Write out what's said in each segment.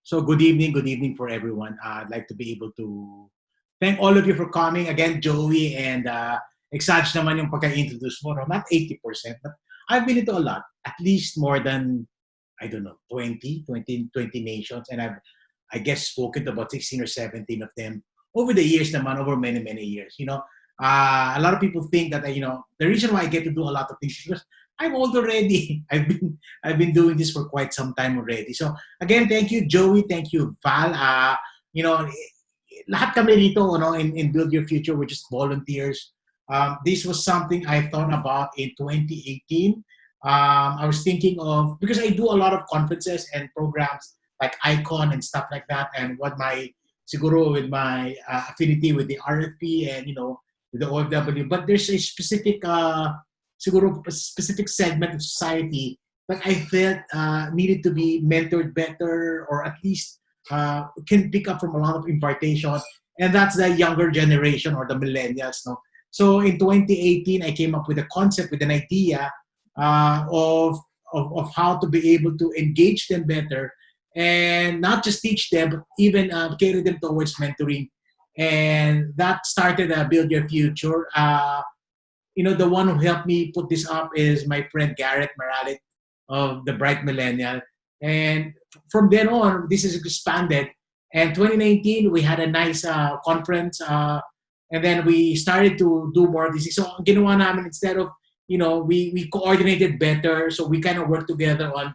So good evening for everyone. I'd like to be able to thank all of you for coming. Again, Joey and exage naman yung pagka-introduce mo. No? Not 80%, but I've been into a lot. At least more than, I don't know, 20 nations. And I guess, spoken to about 16 or 17 of them over the years naman, over many, many years. A lot of people think that, the reason why I get to do a lot of things is because I'm old already. I've been doing this for quite some time already. So again, thank you, Joey. Thank you, Val. You know, lahat kami dito, in Build Your Future, we're just volunteers. This was something I thought about in 2018. I was thinking of, because I do a lot of conferences and programs like Icon and stuff like that, and siguro with my affinity with the RFP and, with the OFW, but there's a specific, siguro a specific segment of society that I felt needed to be mentored better, or at least can pick up from a lot of impartation, and that's the younger generation, or the millennials. No? So in 2018, I came up with a concept, with an idea of how to be able to engage them better, and not just teach them, but even carry them towards mentoring. And that started Build Your Future. The one who helped me put this up is my friend Garrett Maralit of the Bright Millennial. And from then on, this is expanded. And 2019, we had a nice conference. And then we started to do more of this. So, ginawa namin, instead of, we coordinated better. So we kind of work together on,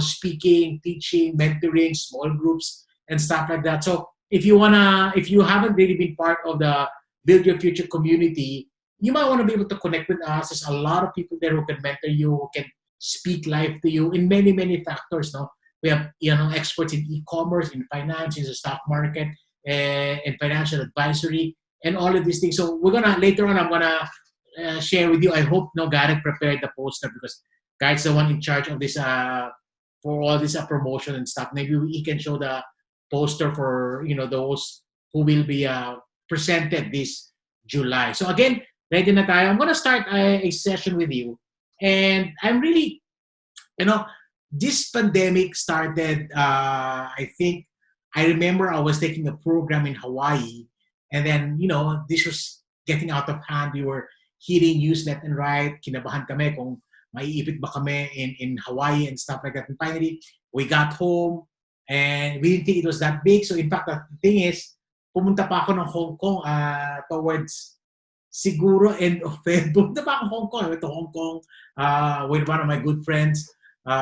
speaking, teaching, mentoring, small groups, and stuff like that. So if you haven't really been part of the Build Your Future community, you might want to be able to connect with us. There's a lot of people there who can mentor you, who can speak life to you in many, many factors. No, we have experts in e-commerce, in finance, in the stock market, and financial advisory, and all of these things. So later on, I'm gonna share with you. I hope Garrett prepared the poster, because Garrett's the one in charge of this for all this promotion and stuff. Maybe he can show the poster for those who will be presented this July. So again, ready na tayo. I'm gonna start a session with you, and I'm really, this pandemic started. I think I remember I was taking a program in Hawaii, and then this was getting out of hand. We were hearing news left and right. Kinabahan kami kung maiipit ba kami in Hawaii and stuff like that. And finally, we got home, and we didn't think it was that big. So in fact, the thing is, pumunta pa ako ng Hong Kong towards siguro end of Feb. Pumunta pa ako Hong Kong. I went to Hong Kong with one of my good friends.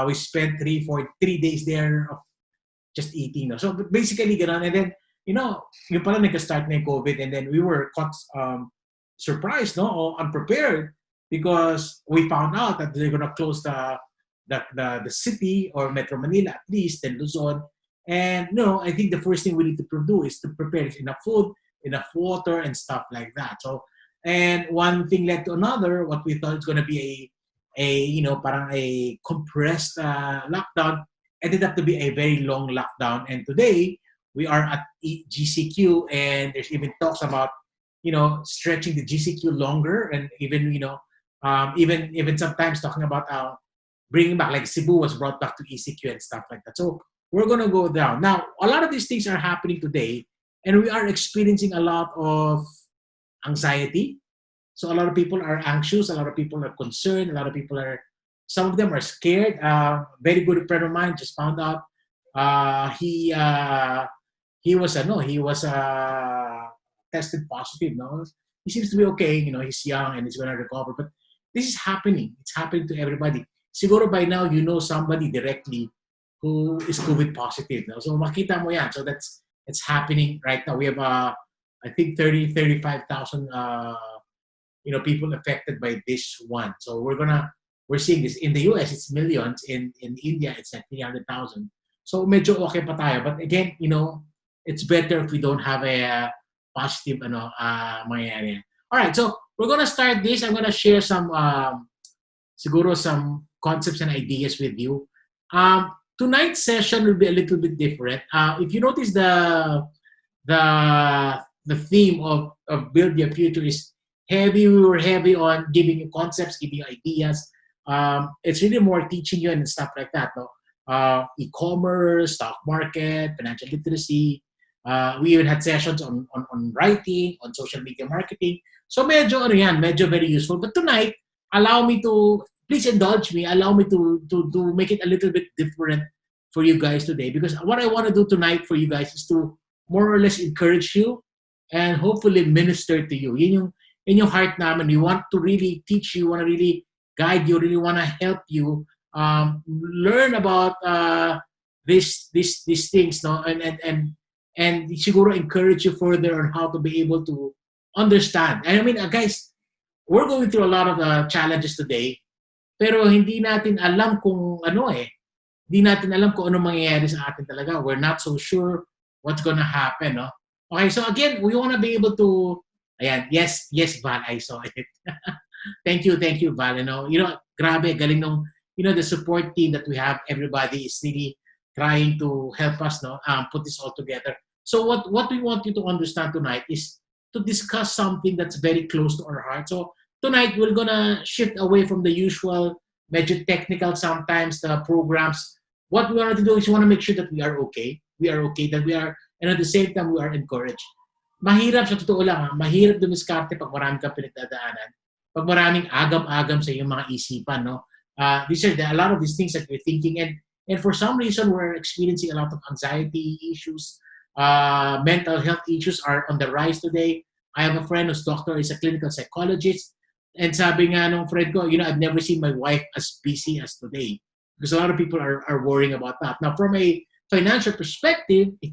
We spent 3 days there of just eating. No? So basically, gano'n. And then, yung pala nagka-start na yung COVID, and then we were caught surprised, or unprepared, because we found out that they're going to close the city, or Metro Manila at least, and Luzon. And I think the first thing we need to do is to prepare enough food, enough water, and stuff like that. So, and one thing led to another. What we thought was going to be parang a compressed lockdown ended up to be a very long lockdown. And today we are at GCQ, and there's even talks about stretching the GCQ longer, and even even sometimes talking about bringing back, like Cebu was brought back to ECQ and stuff like that. So we're going to go down. Now, a lot of these things are happening today, and we are experiencing a lot of anxiety. So a lot of people are anxious, a lot of people are concerned, some of them are scared. Very good friend of mine just found out he was tested positive. No, he seems to be okay. He's young and he's going to recover. But this is happening. It's happening to everybody. Siguro by now somebody directly who is COVID positive. No? So makita mo yan. So it's happening right now. We have I think 35,000 people affected by this one. So we're seeing this in the US. It's millions. In India, it's like 300,000. So medyo okay pa tayo. But again, it's better if we don't have a positive mangyayari. All right, so we're gonna start this. I'm gonna share some siguro some concepts and ideas with you. Tonight's session will be a little bit different. If you notice the theme of Build Your Future is heavy. We were heavy on giving you concepts, giving you ideas. It's really more teaching you and stuff like that. No? e-commerce, stock market, financial literacy. We even had sessions on writing, on social media marketing. So medyo ano yan, medyo very useful. But tonight, allow me to, please indulge me, allow me to make it a little bit different for you guys today. Because what I want to do tonight for you guys is to more or less encourage you and hopefully minister to you. Yun yung heart namin. We want to really teach you, want to really guide you, really want to help you learn about these things, no, and siguro encourage you further on how to be able to understand. And I mean, guys, we're going through a lot of challenges today, pero hindi natin alam kung ano eh. Hindi natin alam kung ano mangyayari sa atin talaga. We're not so sure what's gonna happen, no? Okay, so again, we want to be able to, ayan, yes, Val, I saw it. Thank you, Val. Grabe, galing nung, the support team that we have. Everybody is really trying to help us, no, put this all together. So what we want you to understand tonight is to discuss something that's very close to our heart. So tonight we're gonna shift away from the usual, medyo technical sometimes the programs. What we want to do is we want to make sure that we are okay. We are okay, that we are, and at the same time we are encouraged. Mahirap sa totoo lang, mahirap dumiskarte pag marami kang pinagdadaanan. Pag maraming agam-agam sa iyong mga isipan, no? These are a lot of these things that you're thinking, and for some reason we're experiencing a lot of anxiety issues. Mental health issues are on the rise today. I have a friend whose doctor is a clinical psychologist, and sabi nga nung friend ko, I've never seen my wife as busy as today, because a lot of people are worrying about that. Now, from a financial perspective, if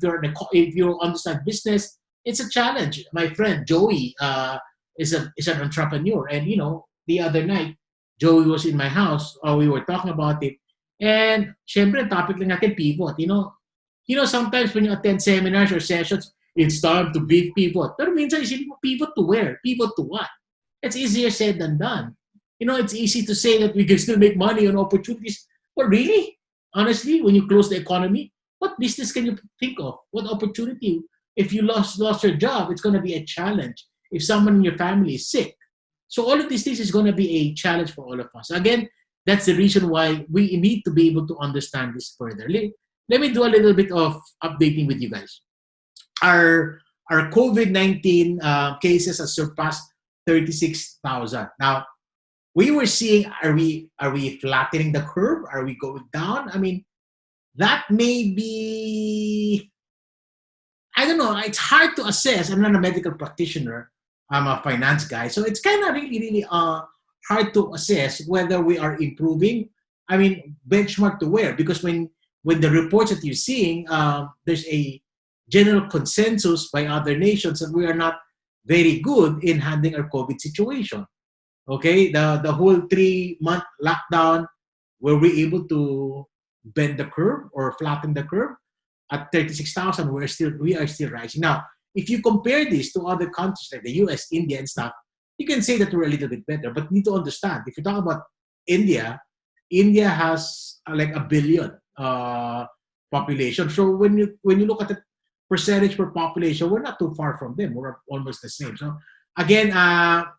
you understand business, it's a challenge. My friend Joey is an entrepreneur, and the other night Joey was in my house, or we were talking about it, and syempre topic lang natin pivot. Sometimes when you attend seminars or sessions, it's time to big pivot. Pero minsan isipin mo, pivot to where? Pivot to what? It's easier said than done. It's easy to say that we can still make money on opportunities, but really, honestly, when you close the economy, what business can you think of? What opportunity? If you lost your job, it's going to be a challenge. If someone in your family is sick. So all of these things is going to be a challenge for all of us. Again, that's the reason why we need to be able to understand this further. Let me do a little bit of updating with you guys. Our COVID-19 cases have surpassed 36,000. Now, we were seeing, are we flattening the curve? Are we going down? I mean, that may be, I don't know, it's hard to assess. I'm not a medical practitioner. I'm a finance guy. So it's kind of really hard to assess whether we are improving. I mean, benchmark to where? Because when the reports that you're seeing, there's a general consensus by other nations that we are not very good in handling our COVID situation. Okay, the whole 3-month lockdown, were we able to bend the curve or flatten the curve? At 36,000, we are still rising. Now, if you compare this to other countries like the US, India, and stuff, you can say that we're a little bit better. But you need to understand, if you talk about India has like 1 billion population. So when you look at the percentage per population, we're not too far from them. We're almost the same. So again,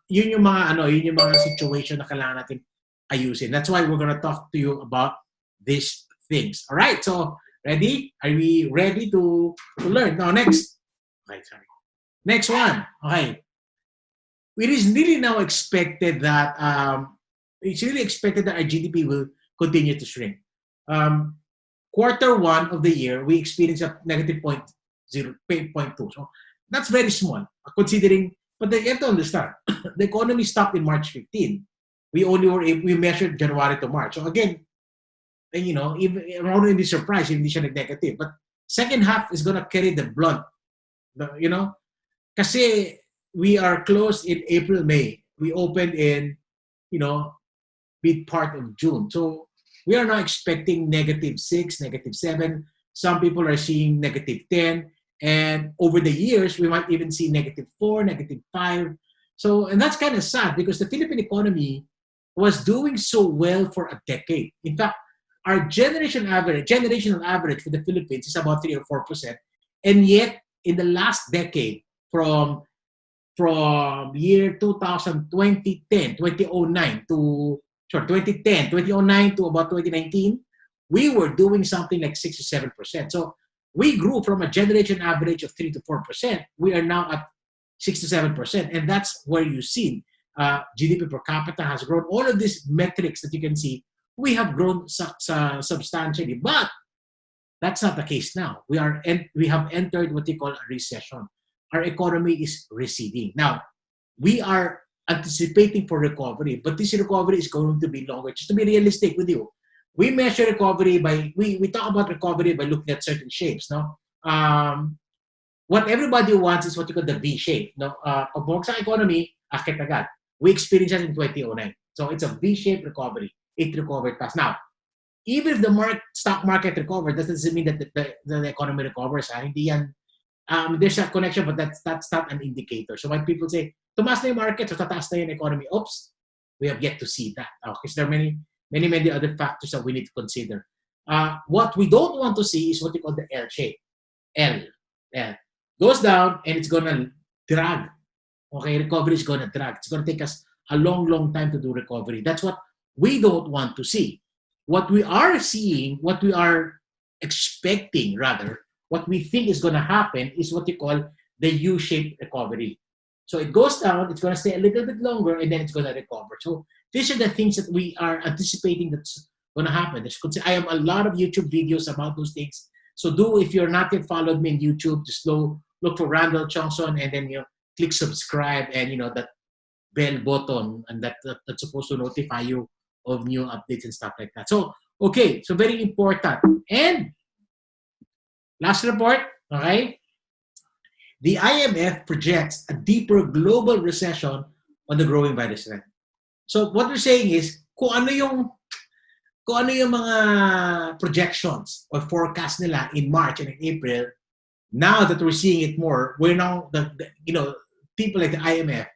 yun yung mga situation na kailangan natin ayusin. That's why we're gonna talk to you about these things. All right. So ready? Are we ready to learn? Now next. Okay, sorry. Next one. Okay. It is really now expected that our GDP will continue to shrink. Quarter 1 of the year, we experienced a negative 0.2. So that's very small, considering. But you have to understand, the economy stopped in March 15. We measured January to March. So again, and I'm not really surprised if hindi siya negative. But second half is gonna carry the blunt. Kasi we are closed in April, May. We opened in, mid part of June. So we are now expecting -6, -7. Some people are seeing -10. And over the years, we might even see -4, -5. So, and that's kind of sad because the Philippine economy was doing so well for a decade. In fact, our generational average for the Philippines is about 3 or 4%. And yet, in the last decade, from year 2009 to about 2019, we were doing something like 6 to 7%. So we grew from a generation average of 3 to 4%. We are now at 6 to 7%. And that's where you see GDP per capita has grown. All of these metrics that you can see, we have grown substantially. But that's not the case now. We have entered what they call a recession. Our economy is receding. Now, we are anticipating for recovery, but this recovery is going to be longer. Just to be realistic with you, we measure recovery by, we talk about recovery by looking at certain shapes. No, what everybody wants is what you call the V shape. No, pag sa economy, akit agad. We experienced that in 2009. So it's a V-shaped recovery. It recovered fast. Now, even if the stock market recovered, that doesn't mean that the economy recovers. Hindi yan, there's a connection, but that's not an indicator. So when people say, tumaas na yung market, so tataas na yung economy, oops, we have yet to see that. Because there are many other factors that we need to consider. What we don't want to see is what you call the L shape. L. Goes down and it's going to drag. Okay, recovery is going to drag. It's going to take us a long time to do recovery. That's what we don't want to see. What we are seeing, what we are expecting rather, what we think is going to happen is what you call the U-shaped recovery. So it goes down, it's going to stay a little bit longer, and then it's going to recover. So these are the things that we are anticipating that's going to happen. I have a lot of YouTube videos about those things. So if you're not yet followed me on YouTube, just look for Randall Johnson, and then click subscribe, and that bell button, and that's supposed to notify you of new updates and stuff like that. So okay, so very important. And last report, okay? The IMF projects a deeper global recession on the growing virus threat. So what we're saying is, kung ano yung mga projections or forecast nila in March and in April, now that we're seeing it more, we're now, people like the IMF,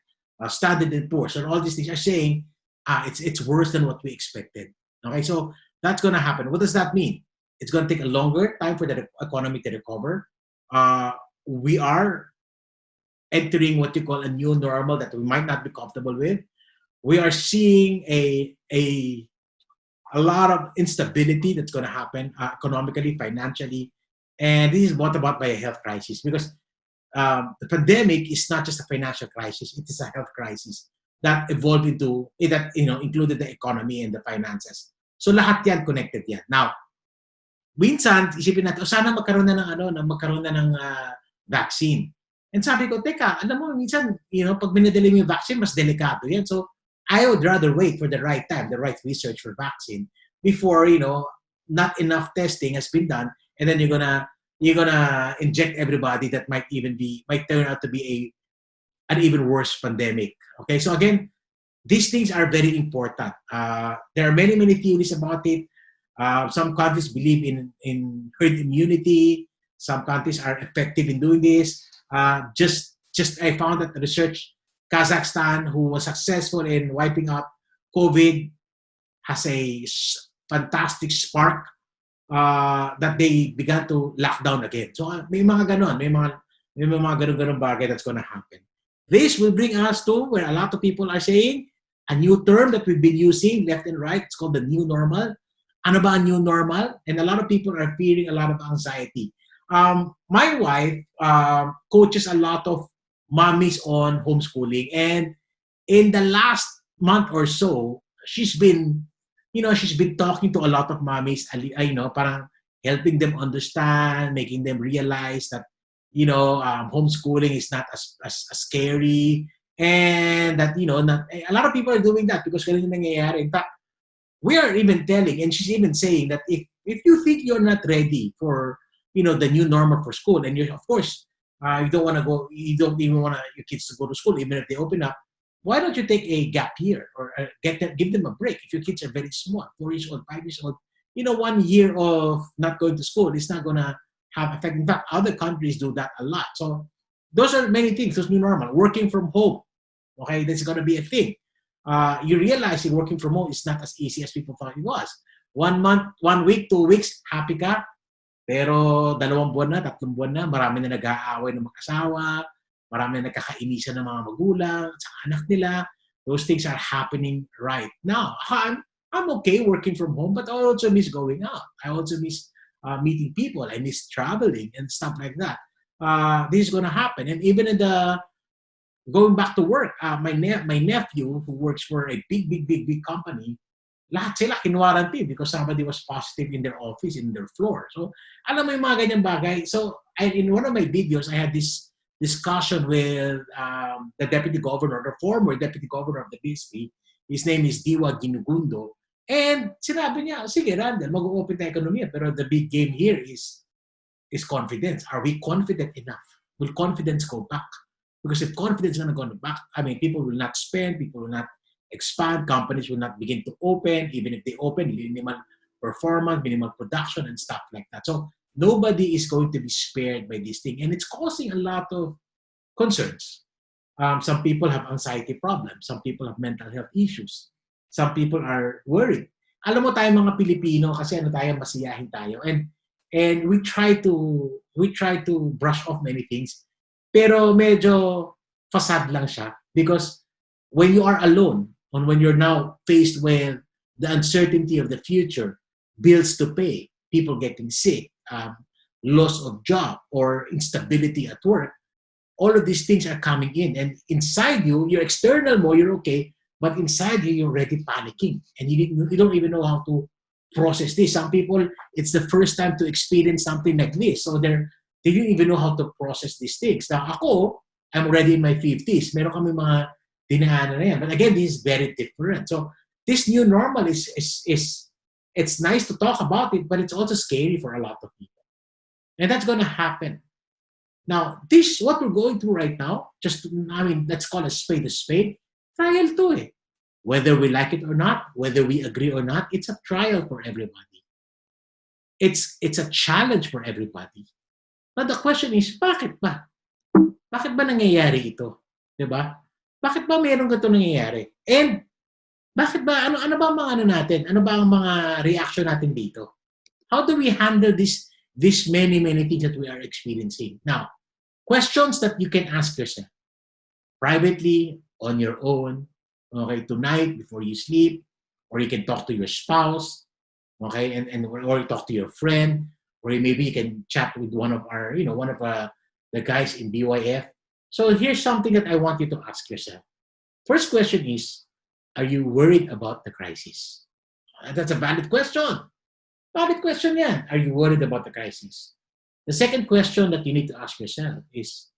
Standard & Poor's, and all these things are saying, it's worse than what we expected. Okay, so that's going to happen. What does that mean? It's going to take a longer time for the economy to recover. We are entering what you call a new normal that we might not be comfortable with. We are seeing a lot of instability that's going to happen economically, financially, and this is brought about by a health crisis, because the pandemic is not just a financial crisis; it is a health crisis that evolved into that included the economy and the finances. So lahat yan connected yan. Now, minsan isipin natin, sana magkaroon na ng vaccine. And sabi ko, teka, alam mo, minsan, pag minadali mo yung vaccine, mas delikado yan. So I would rather wait for the right time, the right research for vaccine before, not enough testing has been done, and then you're gonna inject everybody that might turn out to be an even worse pandemic. Okay, so again, these things are very important. There are many theories about it. Some countries believe in herd immunity. Some countries are effective in doing this. Just I found that the research, Kazakhstan, who was successful in wiping out COVID, has a fantastic spark that they began to lock down again. So may mga ganon, may mga ganon bagay that's going to happen. This will bring us to where a lot of people are saying a new term that we've been using left and right. It's called the new normal. Ano ba ang new normal? And a lot of people are feeling a lot of anxiety. My wife coaches a lot of mommies on homeschooling, and in the last month or so, she's been talking to a lot of mommies, parang helping them understand, making them realize that homeschooling is not as scary, and that not, a lot of people are doing that because ganun yung nangyayari. In fact, we are even telling, and she's even saying that if you think you're not ready for the new normal for school, and of course you don't want to go, you don't even want your kids to go to school even if they open up, why don't you take a gap year or give them a break? If your kids are very small, 4 years old, 5 years old, 1 year of not going to school is not going to have effect. In fact, other countries do that a lot. So those are many things. Those new normal, working from home. Okay, that's going to be a thing. You realize that working from home is not as easy as people thought it was. 1 month, 1 week, 2 weeks, happy ka. Pero 2 buwan na, 3 buwan na, marami na nag-aaway ng mag-asawa, marami na nagkakainisan ng mga magulang, sa anak nila. Those things are happening right now. I'm okay working from home, but I also miss going out. I also miss meeting people. I miss traveling and stuff like that. This is going to happen. And even in the going back to work, my nephew who works for a big company, lahat sila kinwarantine because somebody was positive in their office, in their floor. So, alam mo yung mga ganyang bagay. So, in one of my videos, I had this discussion with the deputy governor, the former deputy governor of the BSP. His name is Diwa Ginugundo. And sinabi niya, sige Randall, mag-open na ekonomiya. Pero the big game here is confidence. Are we confident enough? Will confidence go back? Because if confidence is going to go back, I mean, people will not spend, people will not expand, companies will not begin to open, even if they open, minimal performance, minimal production, and stuff like that. So nobody is going to be spared by this thing. And it's causing a lot of concerns. Some people have anxiety problems. Some people have mental health issues. Some people are worried. Alam mo tayo mga Pilipino, kasi ano tayo, masiyahin tayo. And we try to brush off many things. Pero medyo facade lang siya because when you are alone and when you're now faced with the uncertainty of the future, bills to pay, people getting sick, loss of job or instability at work, all of these things are coming in. And inside you, your external mo, you're okay, but inside you, you're already panicking. And you don't even know how to process this. Some people, it's the first time to experience something like this. So they didn't even know how to process these things. Now, ako, I'm already in my 50s. Meron kami mga dinaanan na yan. But again, this is very different. So this new normal is it's nice to talk about it, but it's also scary for a lot of people. And that's going to happen. Now, what we're going through right now, let's call a spade, trial to it. Whether we like it or not, whether we agree or not, it's a trial for everybody. It's a challenge for everybody. But the question is, bakit ba? Bakit ba nangyayari ito? Diba? Bakit ba mayroong ganito nangyayari? And bakit ba, ano ba ang mga natin? Ano ba ang mga reaction natin dito? How do we handle this many things that we are experiencing? Now, questions that you can ask yourself privately, on your own, okay, tonight before you sleep, or you can talk to your spouse, okay, or talk to your friend, or maybe you can chat with one of the guys in BYF. So here's something that I want you to ask yourself. First question is, are you worried about the crisis? That's a valid question. Valid question yan. Are you worried about the crisis? The second question that you need to ask yourself is,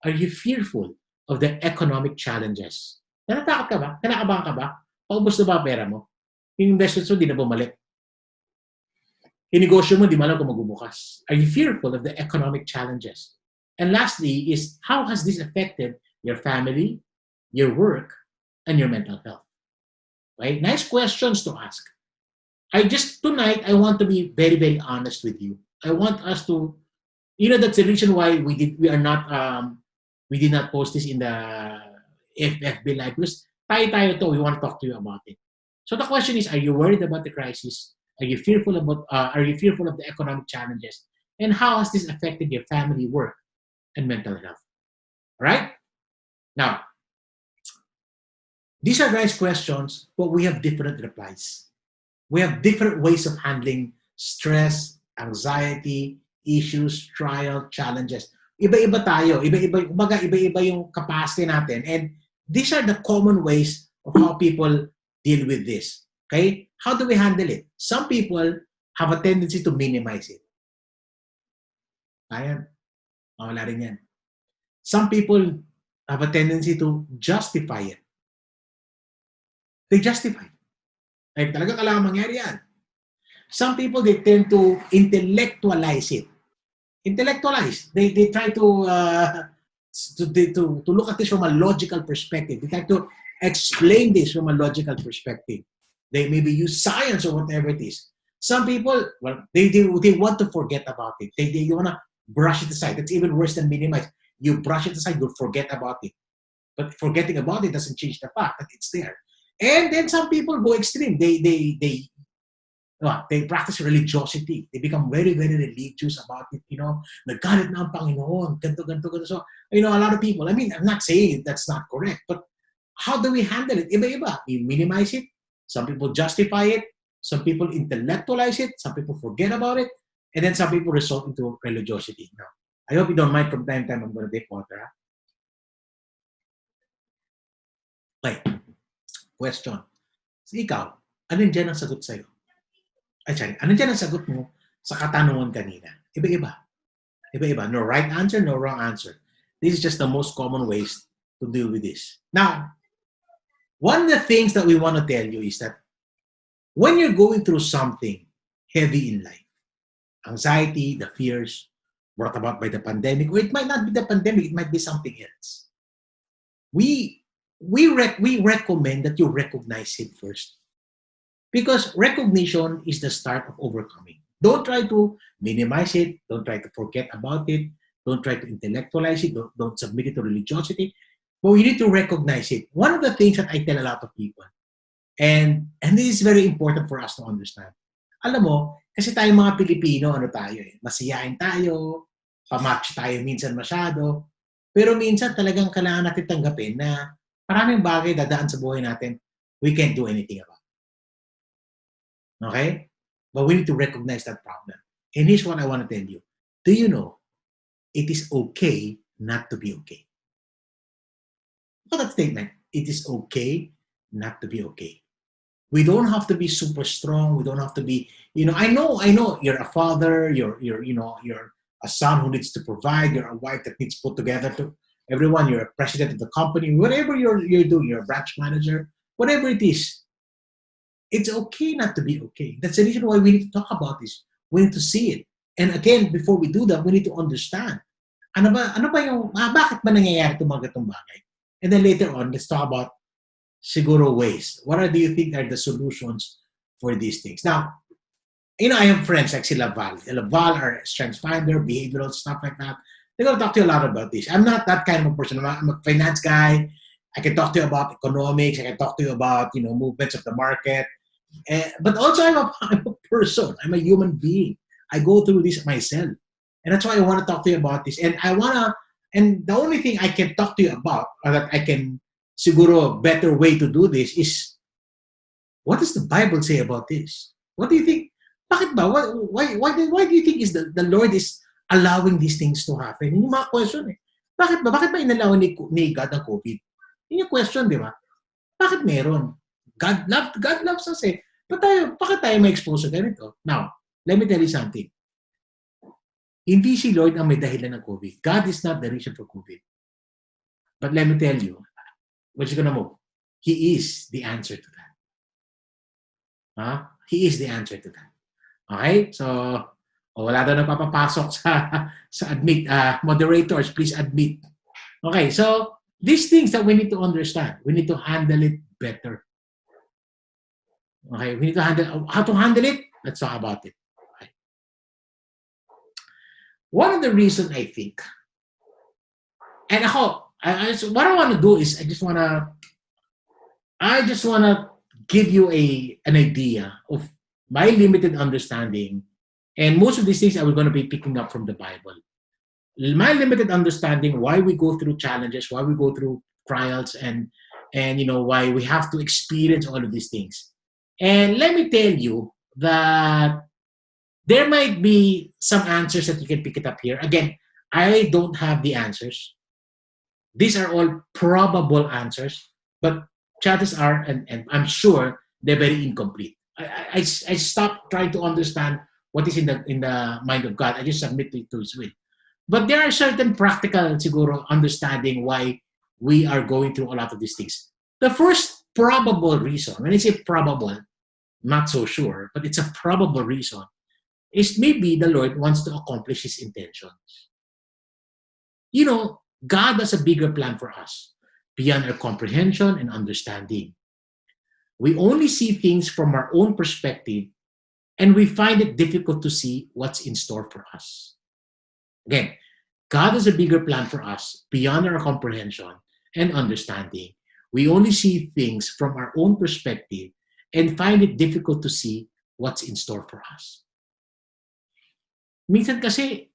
are you fearful of the economic challenges? Natatakot ka ba? Kinakabahan ka ba? Paubos na ba pera mo? Yung investments mo, di na bumalik. Yung negosyo mo, di mo alam kung magbubukas. Are you fearful of the economic challenges? And lastly is, how has this affected your family, your work, and your mental health? Right? Nice questions to ask. Tonight, I want to be very, very honest with you. I want us to, that's the reason why we did not post this in the FB Live, because tayo to, we want to talk to you about it. So the question is, are you worried about the crisis? Are you fearful of the economic challenges? And how has this affected your family, work, and mental health? All right? Now, these are nice questions, but we have different replies. We have different ways of handling stress, anxiety, issues, trial, challenges. Iba-iba tayo. Iba-iba yung capacity natin. And these are the common ways of how people deal with this. Okay? How do we handle it? Some people have a tendency to minimize it. Ayan. Wala rin yan. Some people have a tendency to justify it. They justify it. Like, talaga kailangan mangyari yan. Some people, they tend to intellectualize it. Intellectualize. They try to look at this from a logical perspective. They try to explain this from a logical perspective. They maybe use science or whatever it is. Some people, well, they want to forget about it. They want to brush it aside. That's even worse than minimize. You brush it aside, you'll forget about it. But forgetting about it doesn't change the fact that it's there. And then some people go extreme. They practice religiosity. They become very, very religious about it. Nagalit na ang Panginoon. Ganto. So, a lot of people, I mean, I'm not saying that's not correct, but how do we handle it? Iba-iba. We minimize it. Some people justify it. Some people intellectualize it. Some people forget about it. And then some people resort into religiosity. Now, I hope you don't mind from time to time I'm going to take water. Ha? Okay. Question. So ikaw, ano dyan ang sagot sa'yo? Ay, sorry. Ano dyan ang sagot mo sa katanungan kanina? Iba-iba. Iba-iba. No right answer, no wrong answer. This is just the most common ways to deal with this. Now, one of the things that we want to tell you is that when you're going through something heavy in life, anxiety, the fears brought about by the pandemic, or it might not be the pandemic, it might be something else. We recommend that you recognize it first. Because recognition is the start of overcoming. Don't try to minimize it. Don't try to forget about it. Don't try to intellectualize it. Don't submit it to religiosity. But we need to recognize it. One of the things that I tell a lot of people, and this is very important for us to understand. Alam mo, kasi tayong mga Pilipino, ano tayo eh, masiyain tayo, pamacho tayo minsan masyado, pero minsan talagang kailangan natin tanggapin na maraming bagay dadaan sa buhay natin, we can't do anything about. Okay? But we need to recognize that problem. And here's what I want to tell you. Do you know, it is okay not to be okay. Look at that statement. It is okay not to be okay. We don't have to be super strong. We don't have to be, I know you're a father, you're a son who needs to provide, you're a wife that needs to put together to everyone, you're a president of the company, whatever you're doing, you're a branch manager, whatever it is. It's okay not to be okay. That's the reason why we need to talk about this. We need to see it. And again, before we do that, we need to understand. Bakit ba nangyayari itong mga gatong bagay? And then later on, let's talk about siguro ways. What do you think are the solutions for these things? Now, I have friends like si Laval. Laval are strengths finder, behavioral stuff like that. They're going to talk to you a lot about this. I'm not that kind of a person. I'm a finance guy. I can talk to you about economics. I can talk to you about, movements of the market. But also I'm a person. I'm a human being. I go through this myself. And that's why I want to talk to you about this. And and the only thing I can talk to you about, or that I can, siguro, a better way to do this is, what does the Bible say about this? What do you think? Bakit ba? Why do you think is the Lord is allowing these things to happen? Yung mga question eh. Bakit ba inalaw ni God ang COVID? Yun yung question, di ba? Bakit meron? God loves us eh. Bakit tayo ma-expose sa ganito? Now, let me tell you something. Hindi si Lord ang may dahilan ng COVID. God is not the reason for COVID. But let me tell you, what you gonna move? He is the answer to that. He is the answer to that. Okay? So, wala daw napapapasok sa admit. Moderators, please admit. Okay, so, these things that we need to understand, we need to handle it better. Okay, we need to handle how to handle it. Let's talk about it. Okay. One of the reasons I think, and what I want to do is I just want to give you an idea of my limited understanding, and most of these things I was going to be picking up from the Bible. My limited understanding why we go through challenges, why we go through trials, and why we have to experience all of these things. And let me tell you that there might be some answers that you can pick it up here. Again, I don't have the answers. These are all probable answers, but chances are, and I'm sure, they're very incomplete. I stopped trying to understand what is in the mind of God. I just submit it to His will. But there are certain practical, siguro, understanding why we are going through a lot of these things. The first probable reason, when I say probable, not so sure, but it's a probable reason, is maybe the Lord wants to accomplish His intentions. God has a bigger plan for us, beyond our comprehension and understanding. We only see things from our own perspective, and we find it difficult to see what's in store for us. Again, God has a bigger plan for us, beyond our comprehension and understanding. We only see things from our own perspective and find it difficult to see what's in store for us. Minsan kasi,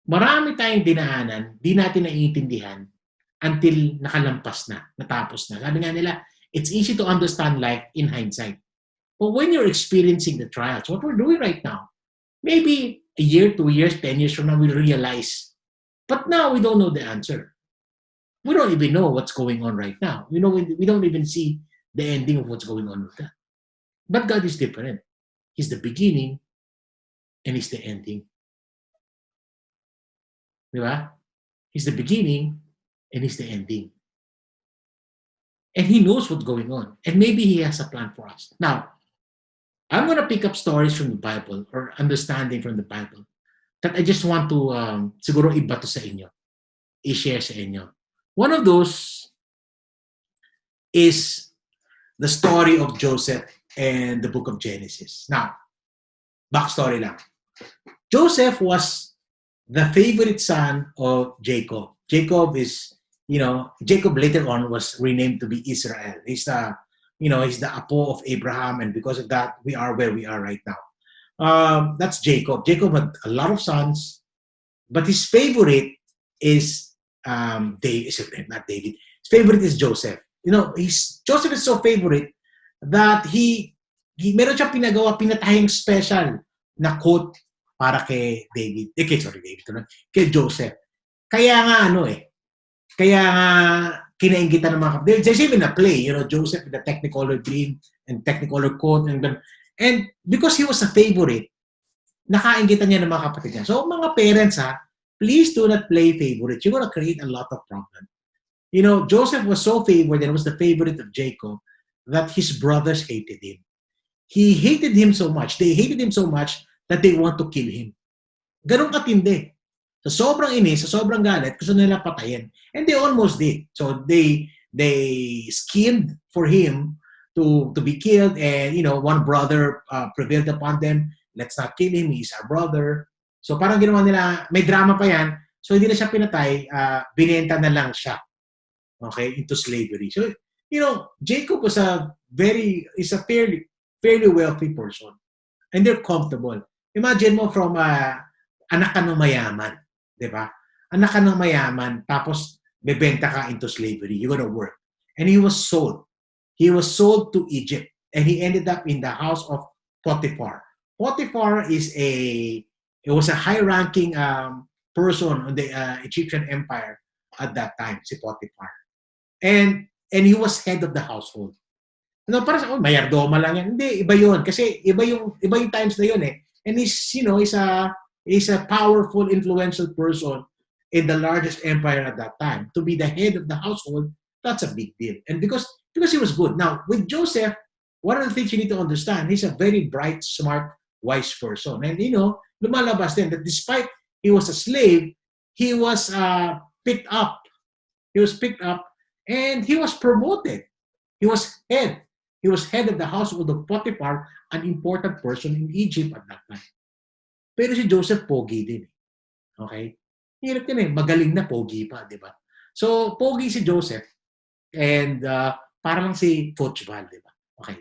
marami tayong dinaanan, di natin naiintindihan until nakalampas na, natapos na. Sabi nga nila, It's easy to understand life in hindsight. But when you're experiencing the trials, what we're doing right now, maybe a year, 2 years, 10 years from now, we'll realize. But now we don't know the answer. We don't even know what's going on right now. We don't even see the ending of what's going on with that. But God is different. He's the beginning and He's the ending. Di ba? He's the beginning and He's the ending. And He knows what's going on. And maybe He has a plan for us. Now, I'm going to pick up stories from the Bible or understanding from the Bible that I just want to siguro iba to sa inyo. I-share sa inyo. One of those is the story of Joseph and the book of Genesis. Now, backstory lang. Joseph was the favorite son of Jacob. Jacob is, Jacob later on was renamed to be Israel. He's the apo of Abraham, and because of that, we are where we are right now. That's Jacob. Jacob had a lot of sons, but his favorite is David. Not David. His favorite is Joseph. Joseph is so favorite that he meron siyang pinatahing special na quote para kay David. Kay Joseph. Kaya nga kaya nga kinaingitan ng mga kapatid. There's even a play, Joseph with the Technicolor dream and Technicolor quote and because he was a favorite, nakaingitan niya ng mga kapatid niya. So mga parents please do not play favorites. You're gonna create a lot of problems. Joseph was so favored and was the favorite of Jacob that his brothers hated him. He hated him so much. They hated him so much that they want to kill him. Ganun katindi. Sa sobrang inis, sa sobrang galit, gusto nila patayin. And they almost did. So they schemed for him to be killed, and one brother prevailed upon them. Let's not kill him. He's our brother. So parang ginawa nila, may drama pa yan. So hindi na siya pinatay, binenta na lang siya. Okay, into slavery. So, Jacob is a fairly wealthy person. And they're comfortable. Imagine mo from anak ka ng mayaman, di ba? Anak ka ng mayaman, tapos bebenta ka into slavery. You're gonna work. And he was sold. He was sold to Egypt. And he ended up in the house of Potiphar. Potiphar was a high-ranking person on the Egyptian empire at that time, si Potiphar. And he was head of the household. Parang mayardoma lang yan. Hindi, iba yun. Kasi iba yung times na yun eh. And he's a powerful, influential person in the largest empire at that time. To be the head of the household, that's a big deal. And because he was good. Now, with Joseph, one of the things you need to understand, he's a very bright, smart, wise person. And lumalabas din that despite he was a slave, he was picked up. He was picked up and he was promoted. He was head. He was head of the household of Potiphar, an important person in Egypt at that time. Pero si Joseph, pogi din. Okay? Hirap din magaling na pogi pa, di ba? So, pogi si Joseph and parang si Coach Val, di ba? Okay.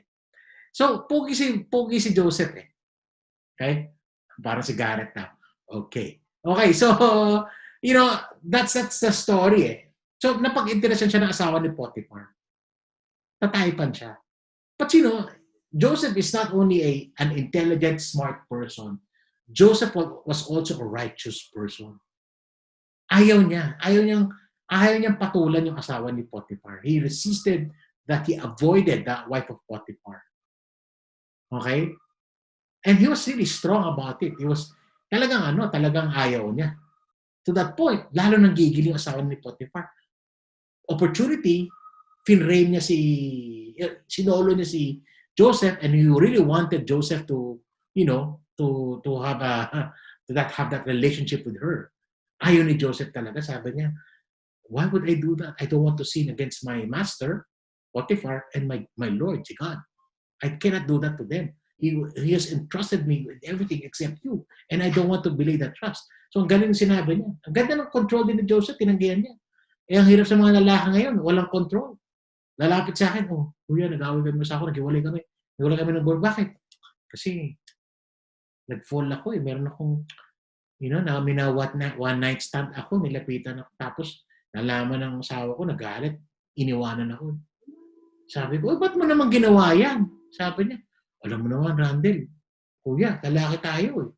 So, pogi si Joseph eh. Okay? Parang si Garrett na. Okay. Okay, so, that's the story eh. So, napag-interesan siya ng asawa ni Potiphar. Tataypan siya. But Joseph is not only an intelligent, smart person. Joseph was also a righteous person. Ayaw niyang patulan yung asawa ni Potiphar. He resisted that. He avoided the wife of Potiphar. Okay? And he was really strong about it. He was talagang ayaw niya. To that point, lalo nang gigil yung asawa ni Potiphar. Opportunity, finrame niya sinolo niya si Joseph, and he really wanted Joseph to have that relationship with her. Ayaw ni Joseph talaga, sabi niya, why would I do that? I don't want to sin against my master, Potiphar, and my Lord, si God. I cannot do that to them. He has entrusted me with everything except you, and I don't want to belay that trust. So ang galing sinabi niya. Ang ganda ng control din ni Joseph, tinanggihan niya. Ang hirap sa mga lalaki ngayon, walang control. Lalapit sa akin, kuya, nag-away kami sa ako, naghiwalay kami ng board. Bakit? Kasi nag-fall ako eh. Meron akong, one night stand ako, nilapitan ako. Tapos, nalaman ng asawa ko, nagalit, iniwanan ako. Sabi ko, ba't mo naman ginawa yan? Sabi niya, alam mo naman, Randall, kuya, lalaki tayo eh.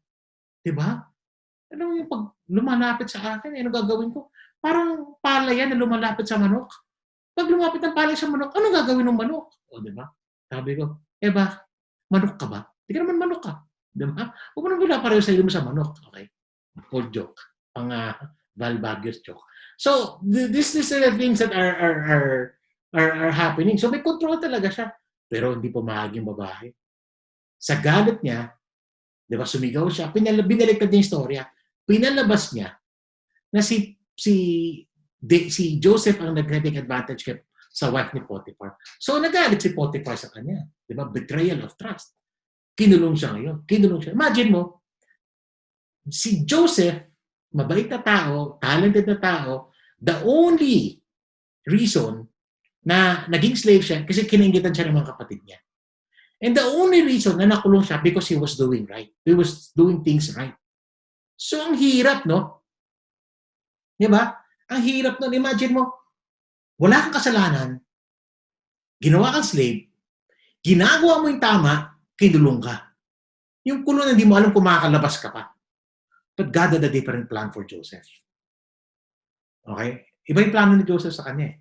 Diba? Ano yung pag lumalapit sa akin, ano gagawin ko? Parang pala yan na lumalapit sa manok. Pag lumapit ng pala sa manok, ano gagawin ng manok? O, diba? Sabi ko, ba, manok ka ba? Hindi ka naman manok ka. Diba? Huwag mo nang pinapareho sa mo sa manok. Okay? Old joke. Pang Val Baguio's joke. So, this is the things that are happening. So, may control talaga siya. Pero hindi pumahag yung babae. Sa galit niya, di ba, sumigaw siya, binaliktad niya yung storya. Pinalabas niya na si Joseph ang nag-take advantage sa wife ni Potiphar. So, nagalit si Potiphar sa kanya. Di ba? Betrayal of trust. Kinulong siya ngayon. Kinulong siya. Imagine mo, si Joseph, mabait na tao, talented na tao, the only reason na naging slave siya kasi kinaingitan siya ng mga kapatid niya. And the only reason na nakulong siya because he was doing right. He was doing things right. So, ang hirap, no? Di ba? Ang hirap, no? Imagine mo, wala kang kasalanan, ginawa kang slave, ginagawa mo yung tama, kinulong ka. Yung kulong na hindi mo alam kung makakalabas ka pa. But God had a different plan for Joseph. Okay? Iba yung plano ni Joseph sa kanya.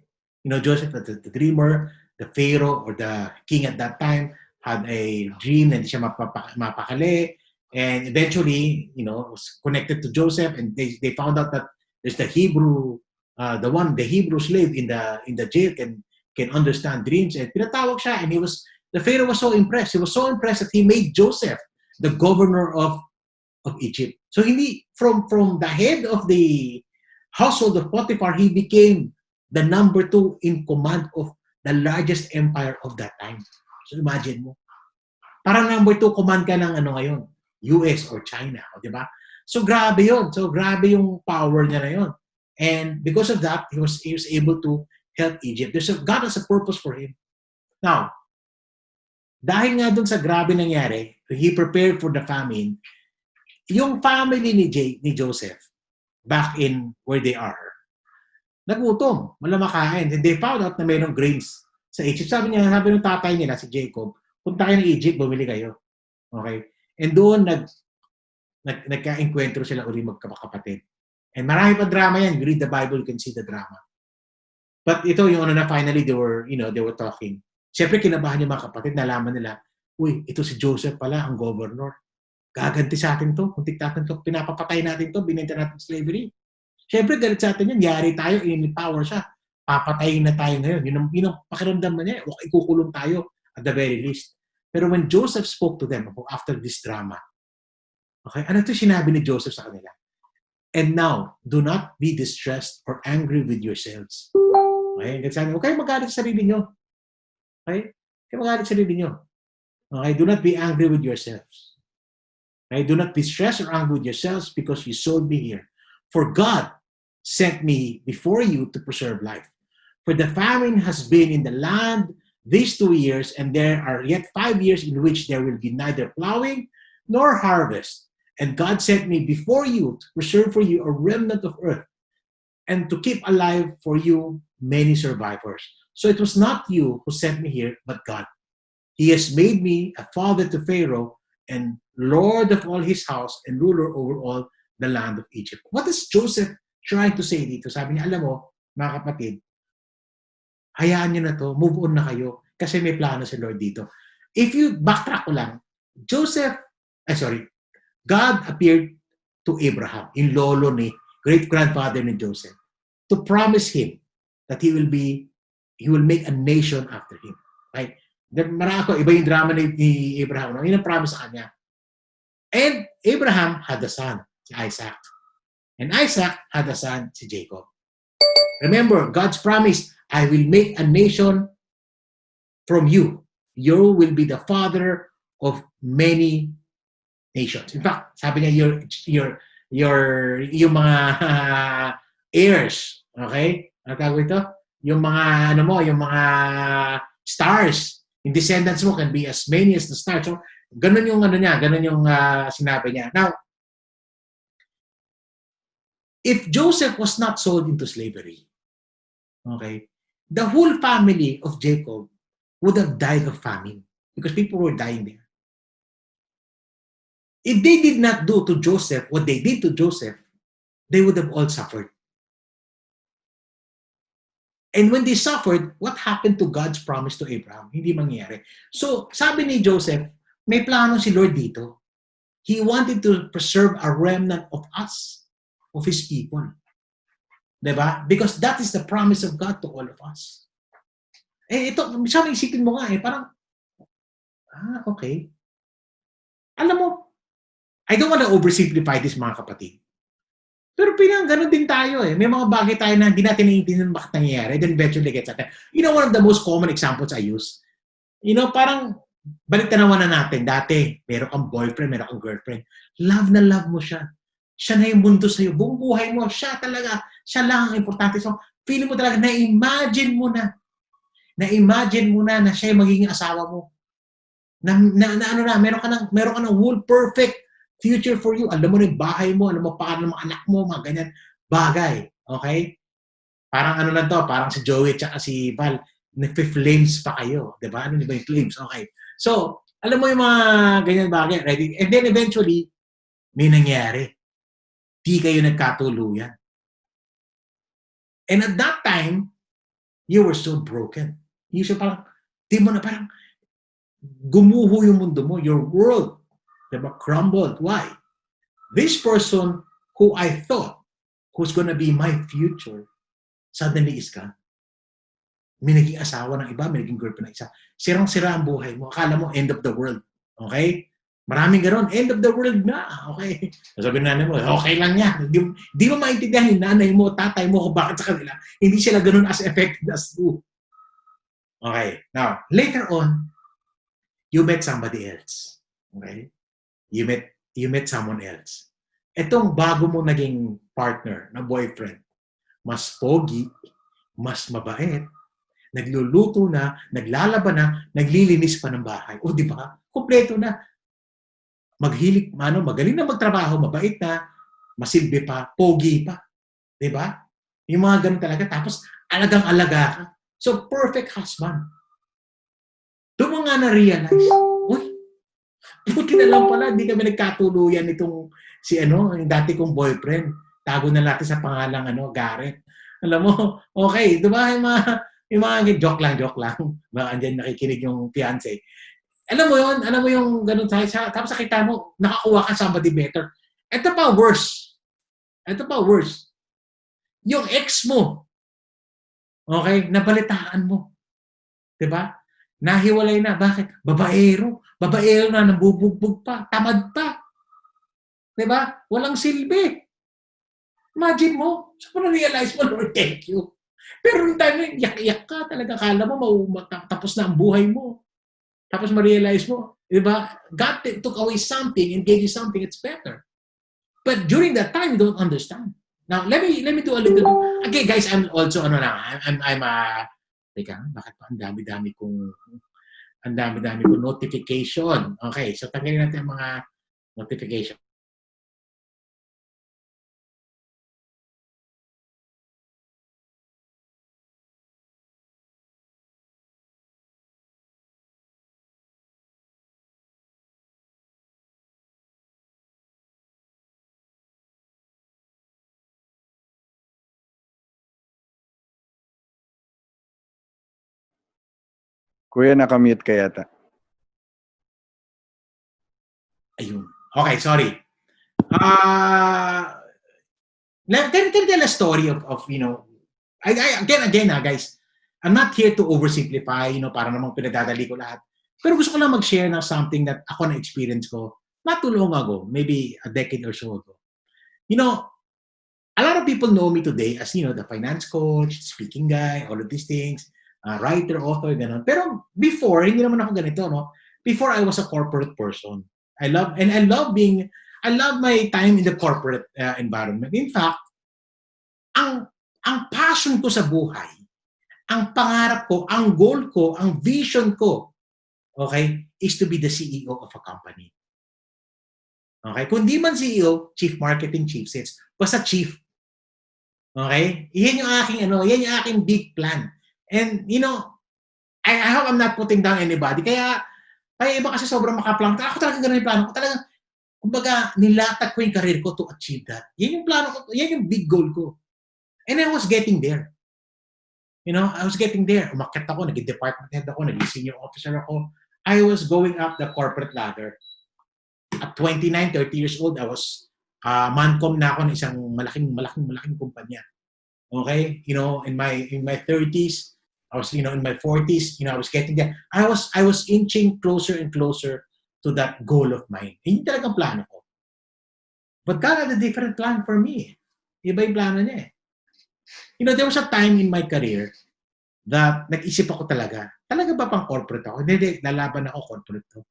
You know, Joseph, the dreamer, the Pharaoh, or the king at that time, had a dream na hindi siya mapakali. And eventually, you know, was connected to Joseph, and they found out that there's the Hebrew slave in the jail can understand dreams. And pinatawag siya, and the Pharaoh was so impressed. He was so impressed that he made Joseph the governor of Egypt. So hindi from the head of the household of Potiphar, he became the number 2 in command of the largest empire of that time. So imagine mo. Parang number 2 command ka ng ano ngayon, US or China, di ba? So grabe 'yon. So grabe yung power niya na 'yon. And because of that, he was able to help Egypt. God has a purpose for him. Now, dahil nga dun sa grabe nangyari, he prepared for the famine. Yung family ni Joseph, back in where they are, nagutom, wala makain. And they found out na mayroong grains sa Egypt. Sabi ng tatay nila, si Jacob, punta kayo ng Egypt, bumili kayo. Okay? And doon, nagka-enkwentro sila uli magkakapatid. And marami pa drama yan. You read the Bible, you can see the drama. But ito, yung ano na finally, they were talking. Siyempre, kinabahan yung mga kapatid, nalaman nila, uy, ito si Joseph pala, ang governor. Gaganti sa atin to. Kung natin to, pinapapatay natin to, binenta natin slavery. Siyempre, galit sa atin yan. Yari tayo, in-power siya. Papatayin na tayo ngayon. Yun ang pakiramdam na niya. Ikukulong tayo at the very least. Pero when Joseph spoke to them after this drama, okay, ano ito sinabi ni Joseph sa kanila? And now, do not be distressed or angry with yourselves. Okay? Sabi, huwag kayong magalit sa sarili nyo. Okay? Huwag kayong magalit sa sarili nyo. Okay? Do not be angry with yourselves. Okay? Do not be stressed or angry with yourselves because you sold me here. For God sent me before you to preserve life. For the famine has been in the land these 2 years, and there are yet 5 years in which there will be neither plowing nor harvest. And God sent me before you to preserve for you a remnant of earth and to keep alive for you many survivors. So it was not you who sent me here, but God. He has made me a father to Pharaoh and Lord of all his house and ruler over all the land of Egypt. What is Joseph trying to say dito? Sabi niya, alam mo, mga kapatid, hayaan niyo na to, move on na kayo kasi may plano si Lord dito. If you backtrack ko lang, God appeared to Abraham, in lolo ni great-grandfather ni Joseph, to promise him that he will make a nation after him. Right? Iba yung drama ni Abraham. Yun ang promise sa kanya. And Abraham had a son, si Isaac. And Isaac had a son, si Jacob. Remember, God's promise, I will make a nation from you. You will be the father of many nations. In fact, sabi niya, yung mga heirs, okay? Ano tawag ito? Yung mga, yung mga stars, yung descendants mo can be as many as the stars. So, ganun yung sinabi niya. Now, if Joseph was not sold into slavery, okay, the whole family of Jacob would have died of famine because people were dying there. If they did not do to Joseph what they did to Joseph, they would have all suffered. And when they suffered, what happened to God's promise to Abraham? Hindi mangyayari. So, sabi ni Joseph, may plano si Lord dito. He wanted to preserve a remnant of us, of His people. Diba? Because that is the promise of God to all of us. Eh, ito, sabi isipin mo nga parang, okay. Alam mo, I don't want to oversimplify this, mga kapatid. Pero ganun din tayo eh. May mga bagay tayo na hindi natin naiintindihan bakit nangyayari. Then eventually gets at you know, one of the most common examples I use, you know, parang balik tanawan na natin. Dati, meron kang boyfriend, meron kang girlfriend. Love na love mo siya. Siya na yung mundo sa'yo. Buong buhay mo, siya talaga. Siya lang ang importante. So, feeling mo talaga, na-imagine mo na siya yung magiging asawa mo. Meron ka ng whole perfect future for you. Alam mo na yung bahay mo, alam mo paano ng mga anak mo, mga ganyan bagay. Okay? Parang lang to, parang si Joey at si Val, nag-flames pa kayo. Diba? Ano ba yung flames? Okay. So, alam mo yung mga ganyan bagay. Right? And then eventually, may nangyari. Di kayo nagkatuluyan. And at that time, you were so broken. You should parang, di mo na parang, gumuho yung mundo mo, your world, diba, crumbled. Why? This person who I thought who's gonna be my future, suddenly is gone. May naging asawa ng iba, may naging girlfriend ng isa. Sirang-sira ang buhay mo. Akala mo end of the world. Okay? Maraming gano'n. End of the world na. Okay? Sabi na nanay mo, okay lang yan. Di mo maintindihan yung nanay mo, tatay mo, kung bakit sa kanila. Hindi sila gano'n as effective as you. Okay. Now, later on, you met somebody else. Okay? You met someone else. Etong bago mo naging partner na boyfriend, mas pogi, mas mabait, nagluluto na, naglalaban na, naglilinis pa ng bahay. O di ba? Kompleto na. Magaling na magtrabaho, mabait na, masilbi pa, pogi pa. Di ba? Yung mga ganun talaga. Tapos, alagang-alaga ka. So, perfect husband. Doon mo nga na-realize, buti na lang pala, hindi kami nagkatuluyan itong yung dati kong boyfriend. Tago na natin sa pangalang Garrett. Alam mo, okay, diba yung mga joke lang. Baka andyan nakikinig yung fiancé. Alam mo yung ganun tayo. Tapos nakita mo, nakakuha ka somebody better. Ito pa worse. Yung ex mo, okay, nabalitaan mo. Diba? Nahiwalay na. Bakit? Babaero na, nambubugbog pa, tamad pa. Diba? Walang silbi. Imagine mo. So, realize mo, Lord, thank you. Pero nung time na yak-yak ka, talaga kala mo, tapos na ang buhay mo. Tapos ma-realize mo, diba? God took away something and gave you something, it's better. But during that time, you don't understand. Now, let me do a little bit. Okay, guys, I'm also, teka, bakit pa ang dami-dami kong notification. Okay, so tanggalin natin ang mga notification. Kuya, nakamute ka yata. Ayun. Okay, sorry. Can tell a story of again, guys, I'm not here to oversimplify, para namang pinadadali ko lahat. Pero gusto ko lang mag-share ng something that ako na-experience ko not too long ago, maybe a decade or so ago. A lot of people know me today as, the finance coach, speaking guy, all of these things, writer, author, gano'n. Pero before, hindi naman ako ganito, no? Before, I was a corporate person. I love my time in the corporate environment. In fact, ang passion ko sa buhay, ang pangarap ko, ang goal ko, ang vision ko, okay, is to be the CEO of a company. Okay? Kung di man CEO, Chief Marketing, Chief Sales, basta Chief. Okay? Yan yung aking big plan. And, I hope I'm not putting down anybody. Kaya iba kasi sobrang makaplang. Ako talaga ganun yung plano ko. Talagang, kumbaga, nilatag ko yung career ko to achieve that. Yan yung plano ko. Yan yung big goal ko. And I was getting there. You know, I was getting there. Umakyat ako, naging department head ako, naging senior officer ako. I was going up the corporate ladder. At 29, 30 years old, I was mancom na ako ng isang malaking kumpanya. Okay? You know, in my 30s, I was, you know, in my 40s, you know, I was getting there. I was inching closer and closer to that goal of mine. Hindi talagang plano ko. But God had a different plan for me. Iba yung plano niya eh. You know, there was a time in my career that nag-isip ako talaga ba pang corporate ako? Hindi, lalaban ako corporate to.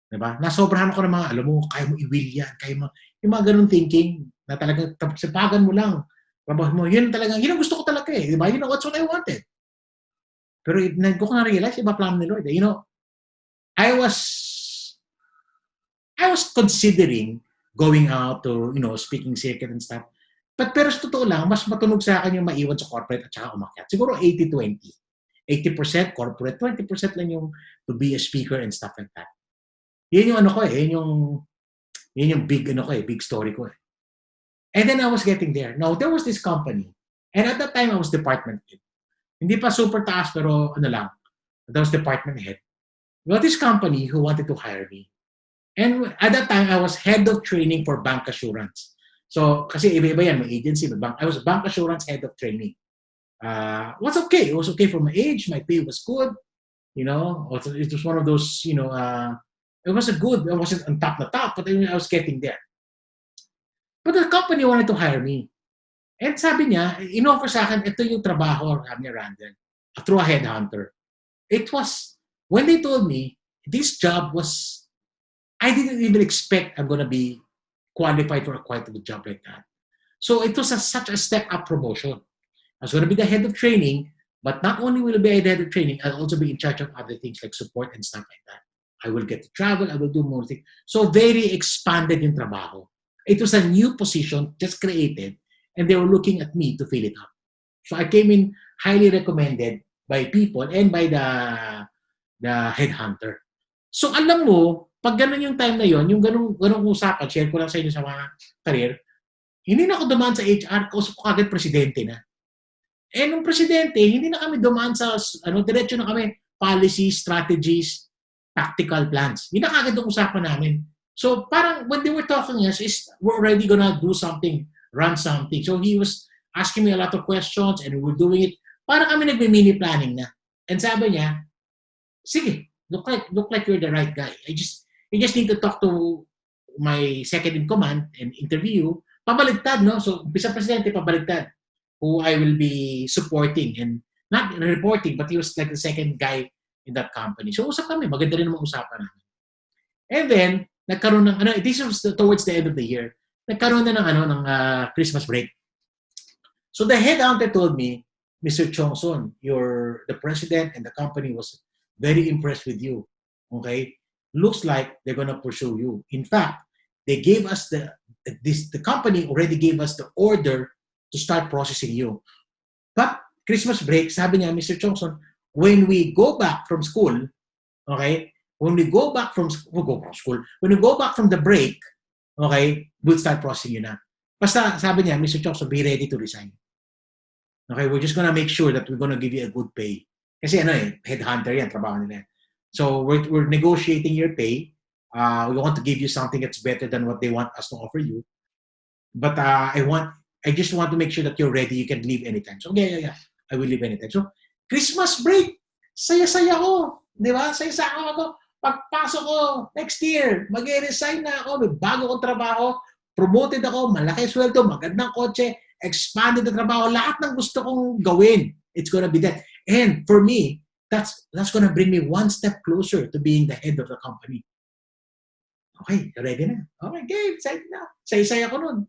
Diba? Nasobrahan ako ng mga, alam mo, kaya mo i-will yan, kaya mo, yung mga ganun thinking, na talagang sipagan mo lang, trabaho mo, yun talaga, yun ang gusto ko talaga eh, diba? You know, that's what I wanted. Pero ko na-realize, iba plano ni Lord. You know, I was considering going out to, you know, speaking circuit and stuff. Pero sa totoo lang, mas matunog sa akin yung maiwan sa corporate at saka umakyat. Siguro 80-20. 80% corporate, 20% lang yung to be a speaker and stuff like that. Yun yung ano ko eh, yun yung big ano ko eh, big story ko eh. And then I was getting there. Now, there was this company. And at that time, I was department head. Hindi pa super taas, pero ano lang. That was department head. Well, this company who wanted to hire me. And at that time, I was head of training for bank assurance. So, kasi iba-iba yan, may agency, may bank. I was bank assurance head of training. Was okay. It was okay for my age. My pay was good. You know, it was one of those, you know, it was a good, I wasn't on top na top, but I was getting there. But the company wanted to hire me. And sabi niya, in-offer sa akin, ito yung trabaho, sabi niya, Randall, through a headhunter. It was, when they told me, this job was, I didn't even expect I'm going to be qualified for quite a good job like that. So it was such a step up promotion. I was going to be the head of training, but not only will I be the head of training, I'll also be in charge of other things like support and stuff like that. I will get to travel, I will do more things. So very expanded yung trabaho. It was a new position, just created, and they were looking at me to fill it up. So I came in highly recommended by people and by the headhunter. So alam mo, pag ganun yung time na yon, yung ganung usapan, share ko lang sa inyo sa mga career, hindi na ako dumaan sa HR, kausap ko agad presidente na. Eh, nung presidente, hindi na kami dumaan sa, diretso na kami, policies, strategies, tactical plans. Hindi na kagad yung usapan namin. So, parang when they were talking us, we're already gonna do something, run something. So, he was asking me a lot of questions and we were doing it. Parang kami nagme-mini planning na. And sabi niya, sige, look like you're the right guy. You just need to talk to my second in command and interview. Pabaliktad, no? So, umpisa presidente, pabaliktad. Who I will be supporting and not reporting, but he was like the second guy in that company. So, usap kami. Maganda rin naman usapan namin. And then, nagkaroon ng, this was towards the end of the year, nagkaroon na ng Christmas break. So, the headhunter told me, Mr. Chongson, the president and the company was very impressed with you. Okay? Looks like they're gonna pursue you. In fact, they gave us the company already gave us the order to start processing you. But Christmas break, sabi niya, Mr. Chongson, when we go back from school, okay, when we go back from the break, okay, we'll start processing you na. Basta, sabi niya, Mr. Chongson, be ready to resign. Okay, we're just gonna make sure that we're gonna give you a good pay. Kasi headhunter yan, trabaho nila. So, we're negotiating your pay. We want to give you something that's better than what they want us to offer you. But I just want to make sure that you're ready. You can leave anytime. So, yeah. I will leave anytime. So, Christmas break. Saya-saya ko. Di ba? Saya-saya ako. Pagpasok ko, next year, mag-resign na ako. May bago kong trabaho. Promoted ako. Malaki sweldo. Magandang kotse. Expanded na trabaho. Lahat ng gusto kong gawin. It's gonna be that. And for me, that's gonna bring me one step closer to being the head of the company. Okay, ready na. Okay, game. Excited na. Saya-saya ko nun.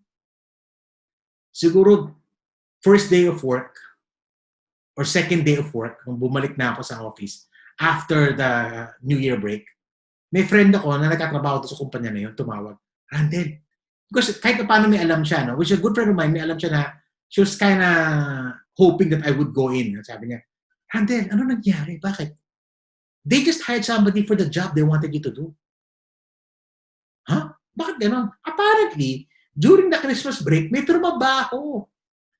Siguro, first day of work or second day of work, nung bumalik na ako sa office after the New Year break, may friend ako na nagkatrabaho sa kumpanya na yun, tumawag, Randall. Because kahit paano may alam siya, no? Which is a good friend of mine, may alam siya na she was kinda hoping that I would go in. Sabi niya, Randel, ano nangyari? Bakit? They just hired somebody for the job they wanted you to do. Huh? Bakit gano'n? Apparently, during the Christmas break, may trumabaho.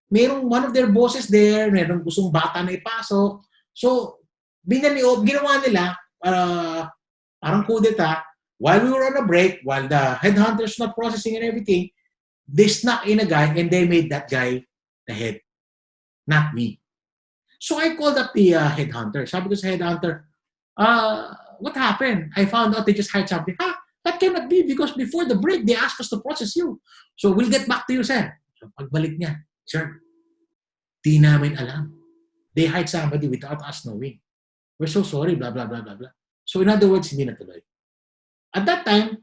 Merong one of their bosses there, merong gustong bata na ipasok. So, ginawa nila, parang kudeta, while we were on a break, while the headhunters not processing and everything, they snuck in a guy and they made that guy the head, not me. So I called up the headhunter. Sabi ko sa headhunter, what happened? I found out they just hired somebody. Ha? That cannot be because before the break, they asked us to process you. So we'll get back to you, sir. So pagbalik niya, sir, di namin alam. They hired somebody without us knowing. We're so sorry, blah, blah, blah, blah, blah. So in other words, hindi natuloy. At that time,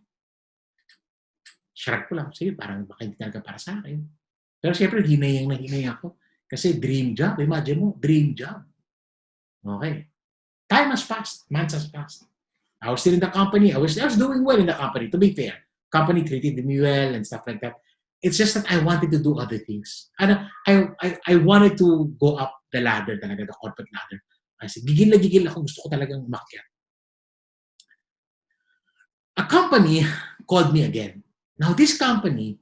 shrug ko lang. Sige, parang baka hindi talaga para sa akin. Pero siyempre, hinayang ako. Kasi dream job. Imagine mo, dream job. Okay. Time has passed. Months has passed. I was still in the company. I was doing well in the company, to be fair. Company treated me well and stuff like that. It's just that I wanted to do other things. And I wanted to go up the ladder talaga, the corporate ladder. Kasi gigil na gigil ako. Gusto ko talagang umakyat. A company called me again. Now, this company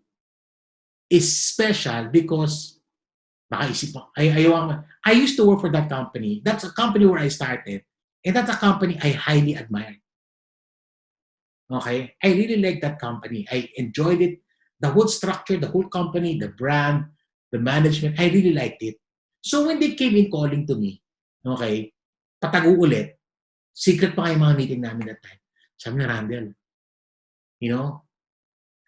is special because I used to work for that company. That's a company where I started. And that's a company I highly admire. Okay? I really like that company. I enjoyed it. The whole structure, the whole company, the brand, the management, I really liked it. So when they came in calling to me, okay, patago ulit, secret pa nga yung mga meeting namin that time. Sabi na, Randel, you know,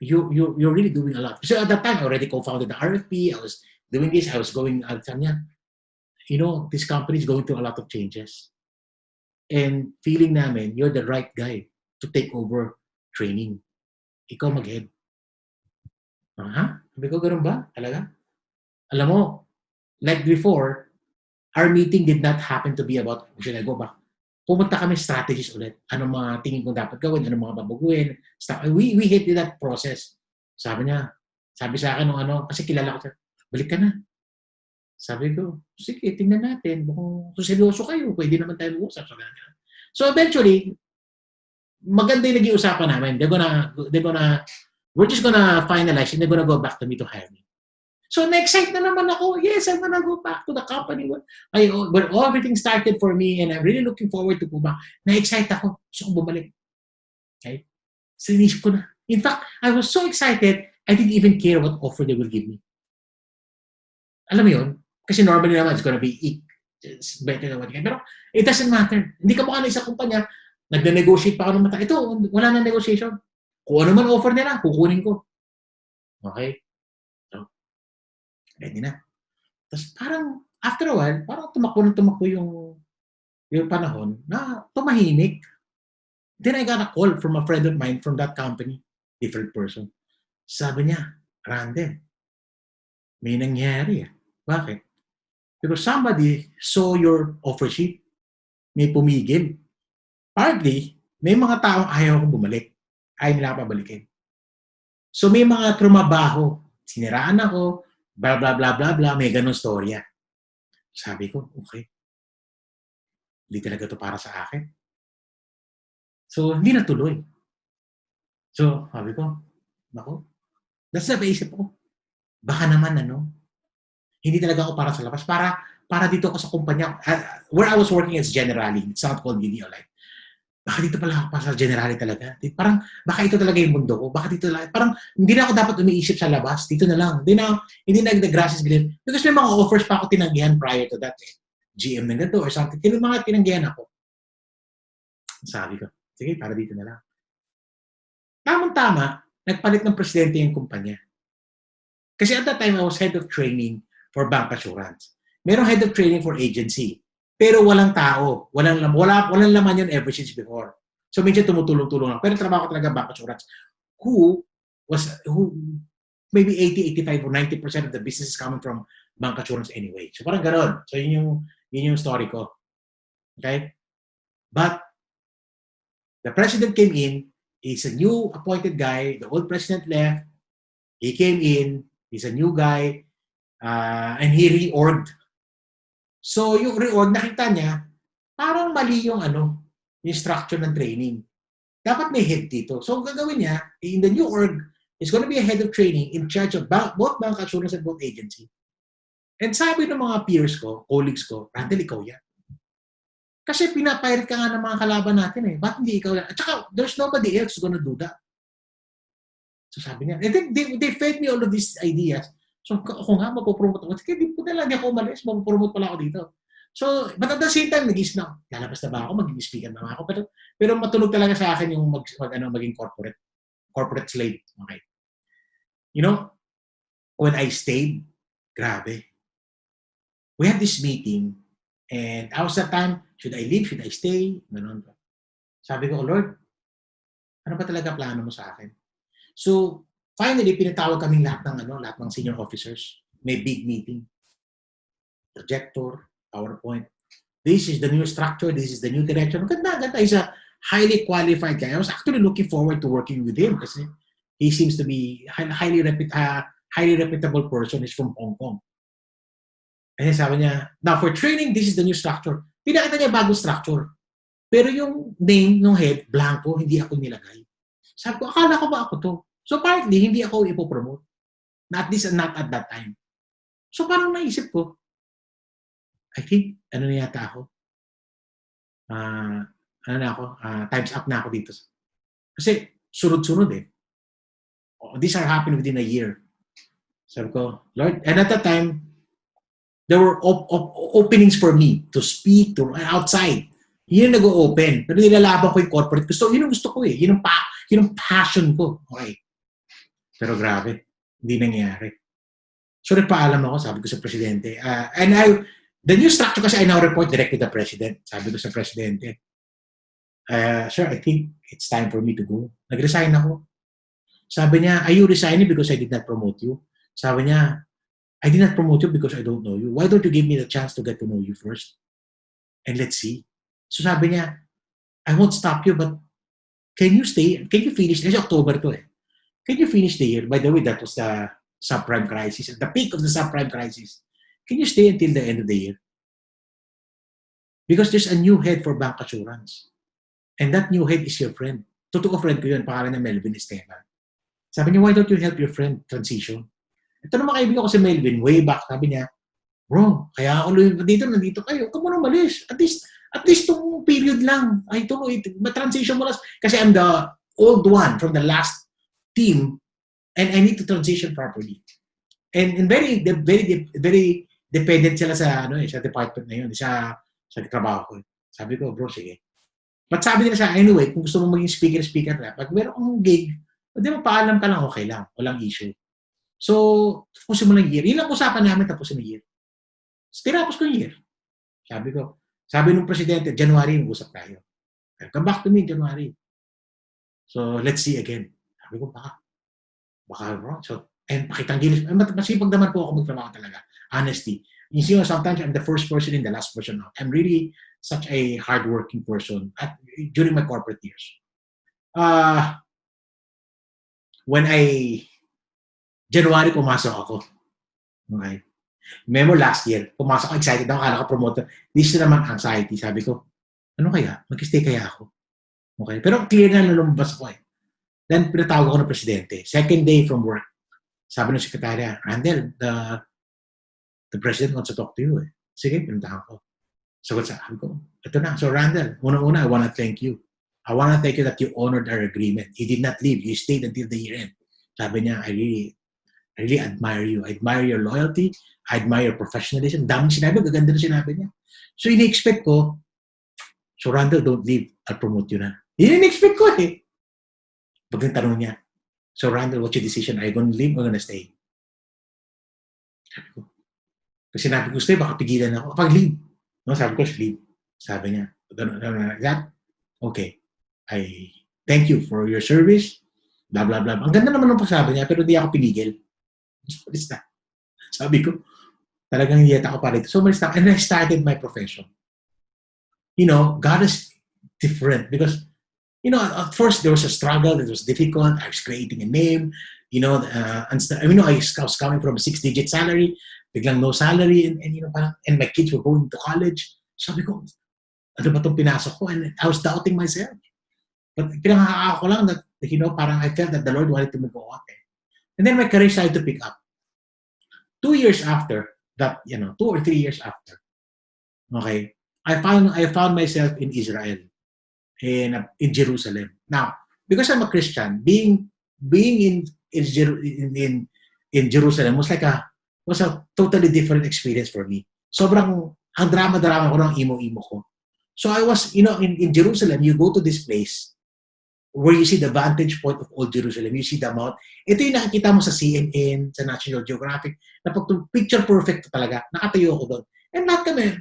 you're really doing a lot. So at that time, I already co-founded the RFP. I was doing this. I was going, sabi niya, you know, this company is going through a lot of changes. And feeling namin, you're the right guy to take over training. Ikaw mag-head. Sabi ko, ganun ba? Talaga? Alam mo, like before, our meeting did not happen to be about, should I go back? Pumunta kami strategies ulit. Anong mga tingin kong dapat gawin? Anong mga babaguhin? We hit that process. Sabi sa akin kasi kilala ko siya, balik ka na. Sabi ko, sige, tingnan natin. Kung seryoso kayo, pwede naman tayo mag-usap. So eventually, maganda yung naging usapan namin. We're just gonna finalize and they're gonna go back to me to hire me. So na-excite na naman ako. Yes, I'm gonna go back to the company where everything started for me and I'm really looking forward to go back. Na-excite ako. Gusto kong bumalik. Okay? So inisip ko na. In fact, I was so excited, I didn't even care what offer they will give me. Alam mo yun? Kasi normally naman, it's gonna be it's better than what you can. Pero it doesn't matter. Hindi ka mukha na isang kumpanya, nagna-negotiate pa ako ng mata. Ito, wala na negotiation. Kung ano man offer nila, kukunin ko. Okay? So, ready na. Tapos parang, after a while, parang tumakbo yung panahon na tumahimik. Then I got a call from a friend of mine from that company, different person. Sabi niya, Randel, may nangyari. Bakit? Because somebody saw your offer sheet, may pumigil. Partly, may mga taong ayaw kong bumalik. Ayaw nila pabalikin. So may mga trumabaho, siniraan ako, blah, blah, blah, blah, blah, may ganun storya. Sabi ko, okay. Hindi talaga to para sa akin. So, hindi natuloy. So, sabi ko, nako, that's the basic ko. Baka naman, hindi talaga ako para sa labas. Para dito ako sa kumpanya. Where I was working as Generali, it's not called Video Life. Baka dito pala ako para sa Generali talaga. Parang, baka ito talaga yung mundo ko. Baka dito talaga. Parang, hindi na ako dapat umiisip sa labas. Dito na lang. Hindi na the-grasses ganyan. Because may mga offers pa ako tinanggihan prior to that. GM na ganito or something. Mga tinanggihan ako. Sabi ko, sige, para dito na lang. Tamang-tama, nagpalit ng presidente yung kumpanya. Kasi at that time, I was head of training for bank assurance. Merong head of training for agency. Pero walang tao. Walang laman yun ever since before. So, medyo tumutulong-tulong lang. Pero trabaho ko talaga bank assurance. Who maybe 80, 85, or 90% of the business is coming from bank assurance anyway. So, parang gano'n. So, yun yung story ko. Okay? But, the president came in. He's a new appointed guy. The old president left. He came in. He's a new guy. And he reorged. So, yung reorg, nakita niya, parang mali yung yung structure ng training. Dapat may head dito. So, ang gagawin niya, in the new org, is going to be a head of training in charge of both bank assurance and both agency. And sabi ng mga peers ko, colleagues ko, Randall, ikaw yan. Kasi pinapirate ka nga ng mga kalaban natin eh. Ba't hindi ikaw yan? At saka, there's nobody else who's gonna do that. So sabi niya, and then they fed me all of these ideas. So ako nga, mapopromote ako. Kaya di po na lang ako umalis, mapopromote pala ako dito. So, but at the same time, nag-isip na, lalabas na ba ako, maging speaker na ako. Pero matunog talaga sa akin yung maging corporate slave. Okay. You know, when I stayed, grabe. We had this meeting, and I was that time, should I leave? Should I stay? Ganun. Sabi ko, Lord, ano ba talaga plano mo sa akin? So, finally, pinatawag kaming lahat ng senior officers. May big meeting. Projector, PowerPoint. This is the new structure. This is the new direction. Ganda. He's a highly qualified guy. I was actually looking forward to working with him kasi he seems to be highly reputable person. He's from Hong Kong. And sabi niya, now for training, this is the new structure. Pinakita niya bagong structure. Pero yung name ng head, blanco, hindi ako nilagay. Sabi ko, akala ko ba ako to? So partly, hindi ako ipopromote. Not at that time. So parang naisip ko, I think, na yata ako? Time's up na ako dito. Kasi sunod-sunod eh. These are happening within a year. Sabi ko, Lord, and at that time, there were openings for me to speak to outside. Yun yung nag-o-open. Pero nilalaban ko yung corporate. Yun ang gusto ko eh. Yun ang passion ko. Okay. Pero grabe. Hindi nangyayari. So nagpaalam ako, sabi ko sa presidente. The new structure kasi I now report directly to the president. Sabi ko sa presidente. Sir, I think it's time for me to go. Nag-resign ako. Sabi niya, are you resigning because I did not promote you? Sabi niya, I did not promote you because I don't know you. Why don't you give me the chance to get to know you first? And let's see. So sabi niya, I won't stop you, but can you stay? Can you finish? Kasi October to eh. Can you finish the year? By the way, that was the subprime crisis. At the peak of the subprime crisis. Can you stay until the end of the year? Because there's a new head for bank assurance. And that new head is your friend. Totoo friend ko yun. Pangalan niya Melvin Esteban. Sabi niya, why don't you help your friend transition? Ito naman kaibigan ko si Melvin, way back, sabi niya, bro, kaya ako nandito kayo, huwag mo nang malis. At least itong period lang. I don't know, transition mo lang. Kasi I'm the old one from the last team and I need to transition properly. And very dependent sila sa department na yun, sa trabaho ko. Sabi ko, bro, sige. But sabi nila sa anyway, kung gusto mo maging speaker na, pag meron kang gig, hindi mo paalam ka lang, okay lang. Walang issue. So, tapusin mo lang year. Yun lang usapan namin, tapusin yung year. So, tinapos ko yung year. Sabi nung presidente, January, mag-usap tayo. Come back to me in January. So, let's see again. Sabi ko, baka wrong. So, and pakitang gilis. Masipag naman po ako magtrabaho talaga. Honesty. You see, sometimes I'm the first person in the last person out. I'm really such a hardworking person during my corporate years. When January, pumasok ako. Okay. Memo last year, pumasok ako, excited ako, akala ko promoter. This naman anxiety. Sabi ko, ano kaya? Mag-stay kaya ako? Okay. Pero clear na lumabas ako eh. Then, pinatawag ako ng presidente. Second day from work. Sabi ng sekretarya, Randall, the president wants to talk to you eh. Sige, pinuntahan ko. Sagot sabi ko, ito na. So Randall, una, I want to thank you. I want to thank you that you honored our agreement. You did not leave. You stayed until the year end. Sabi niya, I really admire you. I admire your loyalty. I admire your professionalism. Daming sinabi, gaganda na sinabi niya. So ini-expect ko, so Randall, don't leave. I'll promote you na. Yun in-expect ko eh. Pag tanong niya, so Randall, what's your decision? Are you going to leave or going to stay? Sabi ko. Kasi sinabi ko, stay, baka pigilan ako. Pag leave. No, sabi ko, leave. Sabi niya, that, okay. I thank you for your service. Blah, blah, blah. Ang ganda naman ng pasabi niya, pero di ako pinigil. Malis na. Sabi ko, talagang hiyata ako pa rito. So, malis na. And I started my profession. You know, God is different because, you know, at first there was a struggle. It was difficult. I was creating a name. You know, I was coming from a 6-digit salary. biglang no salary, and parang, and my kids were going to college. Sabi ko, ano ba itong pinasok ko? And I was doubting myself. But pinangakaka ko lang that, parang I felt that the Lord wanted to make go okay. And then my career started to pick up. 2 years after that, 2 or 3 years after, okay, I found myself in Israel, in Jerusalem. Now, because I'm a Christian, being in Jerusalem was a totally different experience for me. Sobrang ang drama-drama ko ng imo-imo ko. So I was, in Jerusalem, you go to this place where you see the vantage point of old Jerusalem. You see the mount. Ito yung nakikita mo sa CNN, sa National Geographic, na picture perfect talaga. Nakatayo ako doon. And lahat kami,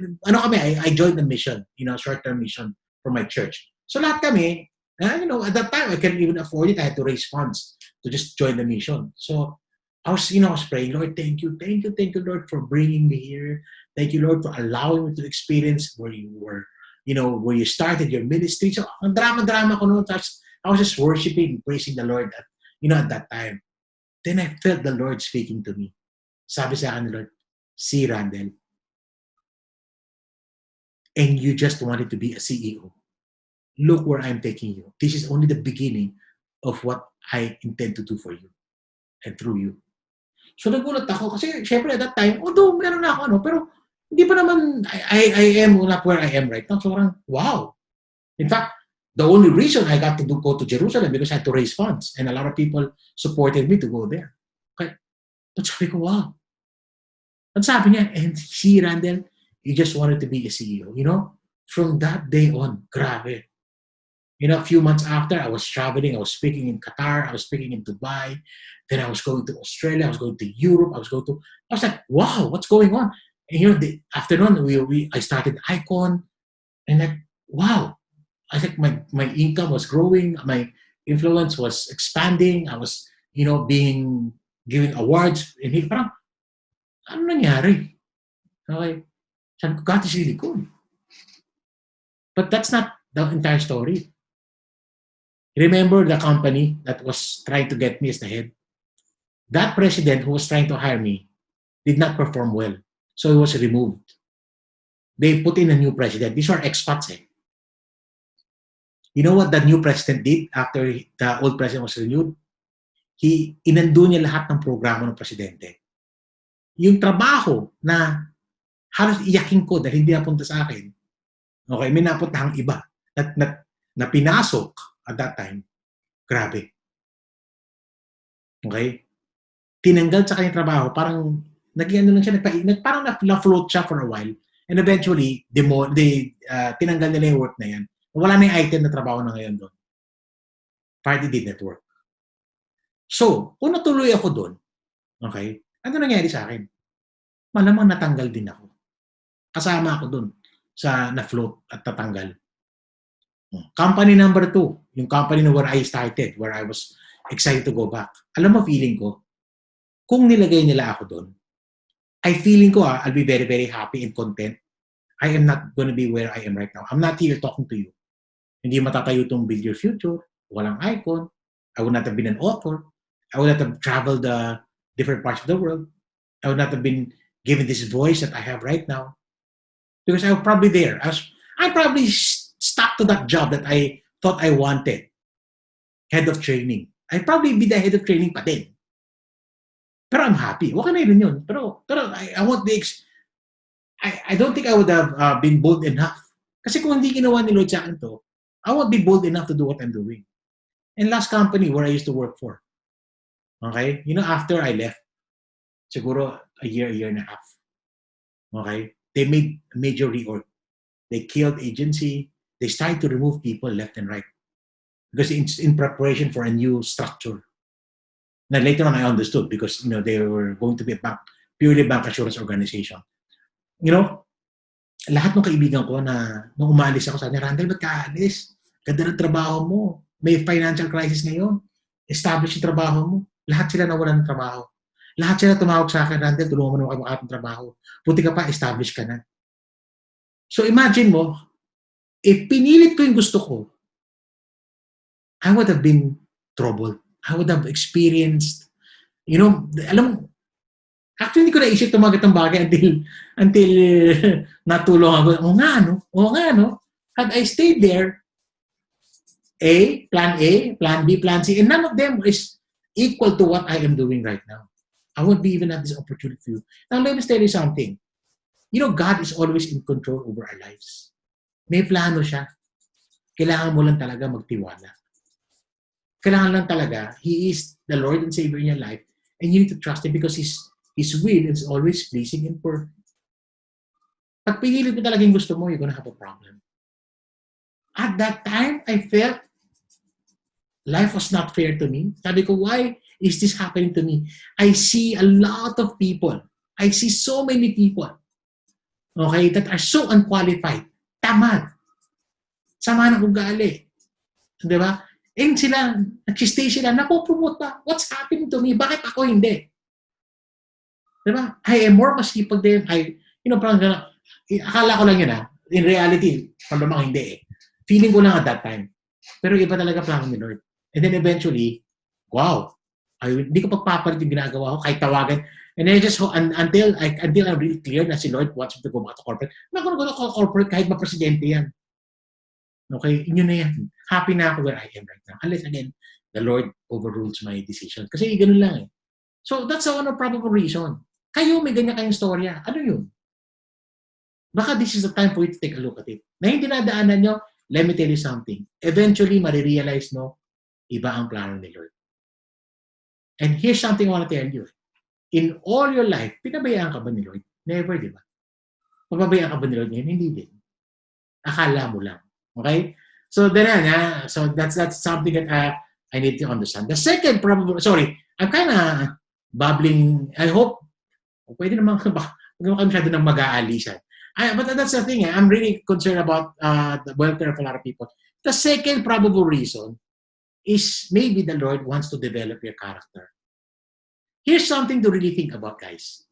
I joined the mission, short-term mission for my church. So lahat kami, at that time, I couldn't even afford it. I had to raise funds to just join the mission. So I was praying, Lord, thank you, Lord, for bringing me here. Thank you, Lord, for allowing me to experience where you were, where you started your ministry. So ang drama-drama ko noon, I was just worshiping, praising the Lord at that time. Then I felt the Lord speaking to me. Sabi sa akin, Lord, see, Randall, and you just wanted to be a CEO. Look where I'm taking you. This is only the beginning of what I intend to do for you and through you. So nagulat ako kasi syempre at that time, although meron na ako, pero hindi pa naman, I am not where I am right now. So parang, wow. In fact, the only reason I got to go to Jerusalem because I had to raise funds, and a lot of people supported me to go there. Okay. But sabi ko, wow. Ang sabi niya, and see, Randall, you just wanted to be a CEO. From that day on, grabe. A few months after, I was traveling. I was speaking in Qatar. I was speaking in Dubai. Then I was going to Australia. I was going to Europe. I was like, wow, what's going on? And the afternoon, I started Icon, and like, wow. I think my income was growing, my influence was expanding, I was, being given awards, and parang, ano nangyari? Okay. Sabi ko, God is really cool. But that's not the entire story. Remember the company that was trying to get me as the head? That president who was trying to hire me did not perform well. So he was removed. They put in a new president. These are expats, eh. You know what the new president did after the old president was renewed? Inando niya lahat ng programa ng presidente. Yung trabaho na halos iyakin ko dahil hindi napunta sa akin, okay, may napuntahang iba na pinasok at that time. Grabe. Okay? Tinanggal sa kanyang trabaho, parang naging lang siya, parang na-float siya for a while, and eventually, tinanggal nila yung work na yan. Wala na yung item na trabaho na ngayon doon. Party did not work. So, kung natuloy ako doon, okay, ano nangyari sa akin? Malamang natanggal din ako. Kasama ako doon sa na-float at tatanggal. Company number 2, yung company na where I started, where I was excited to go back. Alam mo, feeling ko, kung nilagay nila ako doon, feeling ko, I'll be very, very happy and content. I am not gonna be where I am right now. I'm not here talking to you. Hindi matatayo itong Build Your Future, walang icon, I would not have been an author, I would not have traveled the different parts of the world, I would not have been given this voice that I have right now, because I was probably there. I probably stuck to that job that I thought I wanted, head of training. I'd probably be the head of training pa din. Pero I'm happy. Okay na rin yun. Pero I won't be, I don't think I would have been bold enough. Kasi kung hindi ginawa ni Lord sa akin to, I won't be bold enough to do what I'm doing. And last company where I used to work for, okay, after I left, siguro a year and a half, okay, they made a major reorg. They killed agency. They started to remove people left and right because it's in preparation for a new structure. Now later on, I understood because they were going to be a purely bank assurance organization. Lahat ng kaibigan ko na nung umalis ako, sabi niya, Randall, ba't ka alis? Ganda ng trabaho mo. May financial crisis ngayon. Establish yung trabaho mo. Lahat sila nawalan ng trabaho. Lahat sila tumawag sa akin, Randall, tulungan mo naman kayo makatong trabaho. Puti ka pa, establish ka na. So imagine mo, if pinilit ko yung gusto ko, I would have been troubled. I would have experienced, alam mo, Actually, hindi ko naisip itong mga ganitong bagay until natulong ako. O nga, no? O nga, no? Had I stayed there, A, Plan B, Plan C, and none of them is equal to what I am doing right now. I won't be even have this opportunity. Now, let me tell you something. You know, God is always in control over our lives. May plano siya. Kailangan mo lang talaga magtiwala. Kailangan lang talaga, He is the Lord and Savior in your life, and you need to trust Him because His will is always pleasing and perfect. Pag pinilit mo talaga yung gusto mo, you're gonna have a problem. At that time, I felt life was not fair to me. Sabi ko, why is this happening to me? I see a lot of people. I see so many people, okay, that are so unqualified. Tamad. Sama ng ugali. Di ba? And sila, nagsistay sila, napopromote pa. What's happening to me? Bakit ako hindi? Di ba? I am more masipag din. Parang gano'n. Akala ko lang yun In reality, palamang hindi Feeling ko lang at that time. Pero iba talaga plano ni Lord. And then eventually, wow, hindi ko pagpapalit yung ginagawa ko kahit tawagan. And then just until I'm really clear na si Lord wants me to go back to corporate, I'm not gonna go to corporate kahit ma-presidente yan. Okay? Yun na yan. Happy na ako where I am right now. Unless again, the Lord overrules my decision. Kasi ganun lang So that's one of probable reason. Kayo, may ganyan kayong storya. Ano yun? Baka this is the time for you to take a look at it. Na yung dinadaanan nyo, let me tell you something. Eventually, marirealize no, iba ang plano ni Lord. And here's something I want to tell you. In all your life, pinabayaan ka ba ni Lord? Never, di ba? Papabayaan ka ba ni Lord ngayon? Hindi din. Akala mo lang. Okay? So, so that's something that I need to understand. The second probable, sorry, I'm kind of babbling. I hope, pwede naman huwag naman masyado ng mag-aalisan. But that's the thing. I'm really concerned about the welfare of a lot of people. The second probable reason is maybe the Lord wants to develop your character. Here's something to really think about, guys.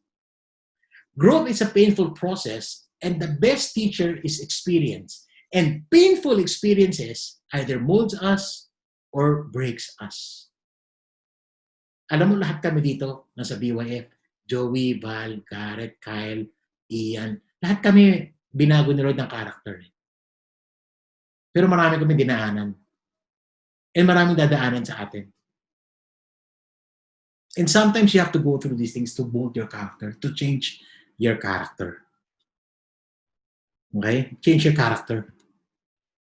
Growth is a painful process, and the best teacher is experience. And painful experiences either molds us or breaks us. Alam mo, lahat kami dito, nasa BYF, Joey, Val, Garrett, Kyle, Ian, lahat kami binago ni Lord ng character. Pero marami kami dinaanan. And maraming dadaanan sa atin. And sometimes you have to go through these things to mold your character, to change your character. Okay? Change your character.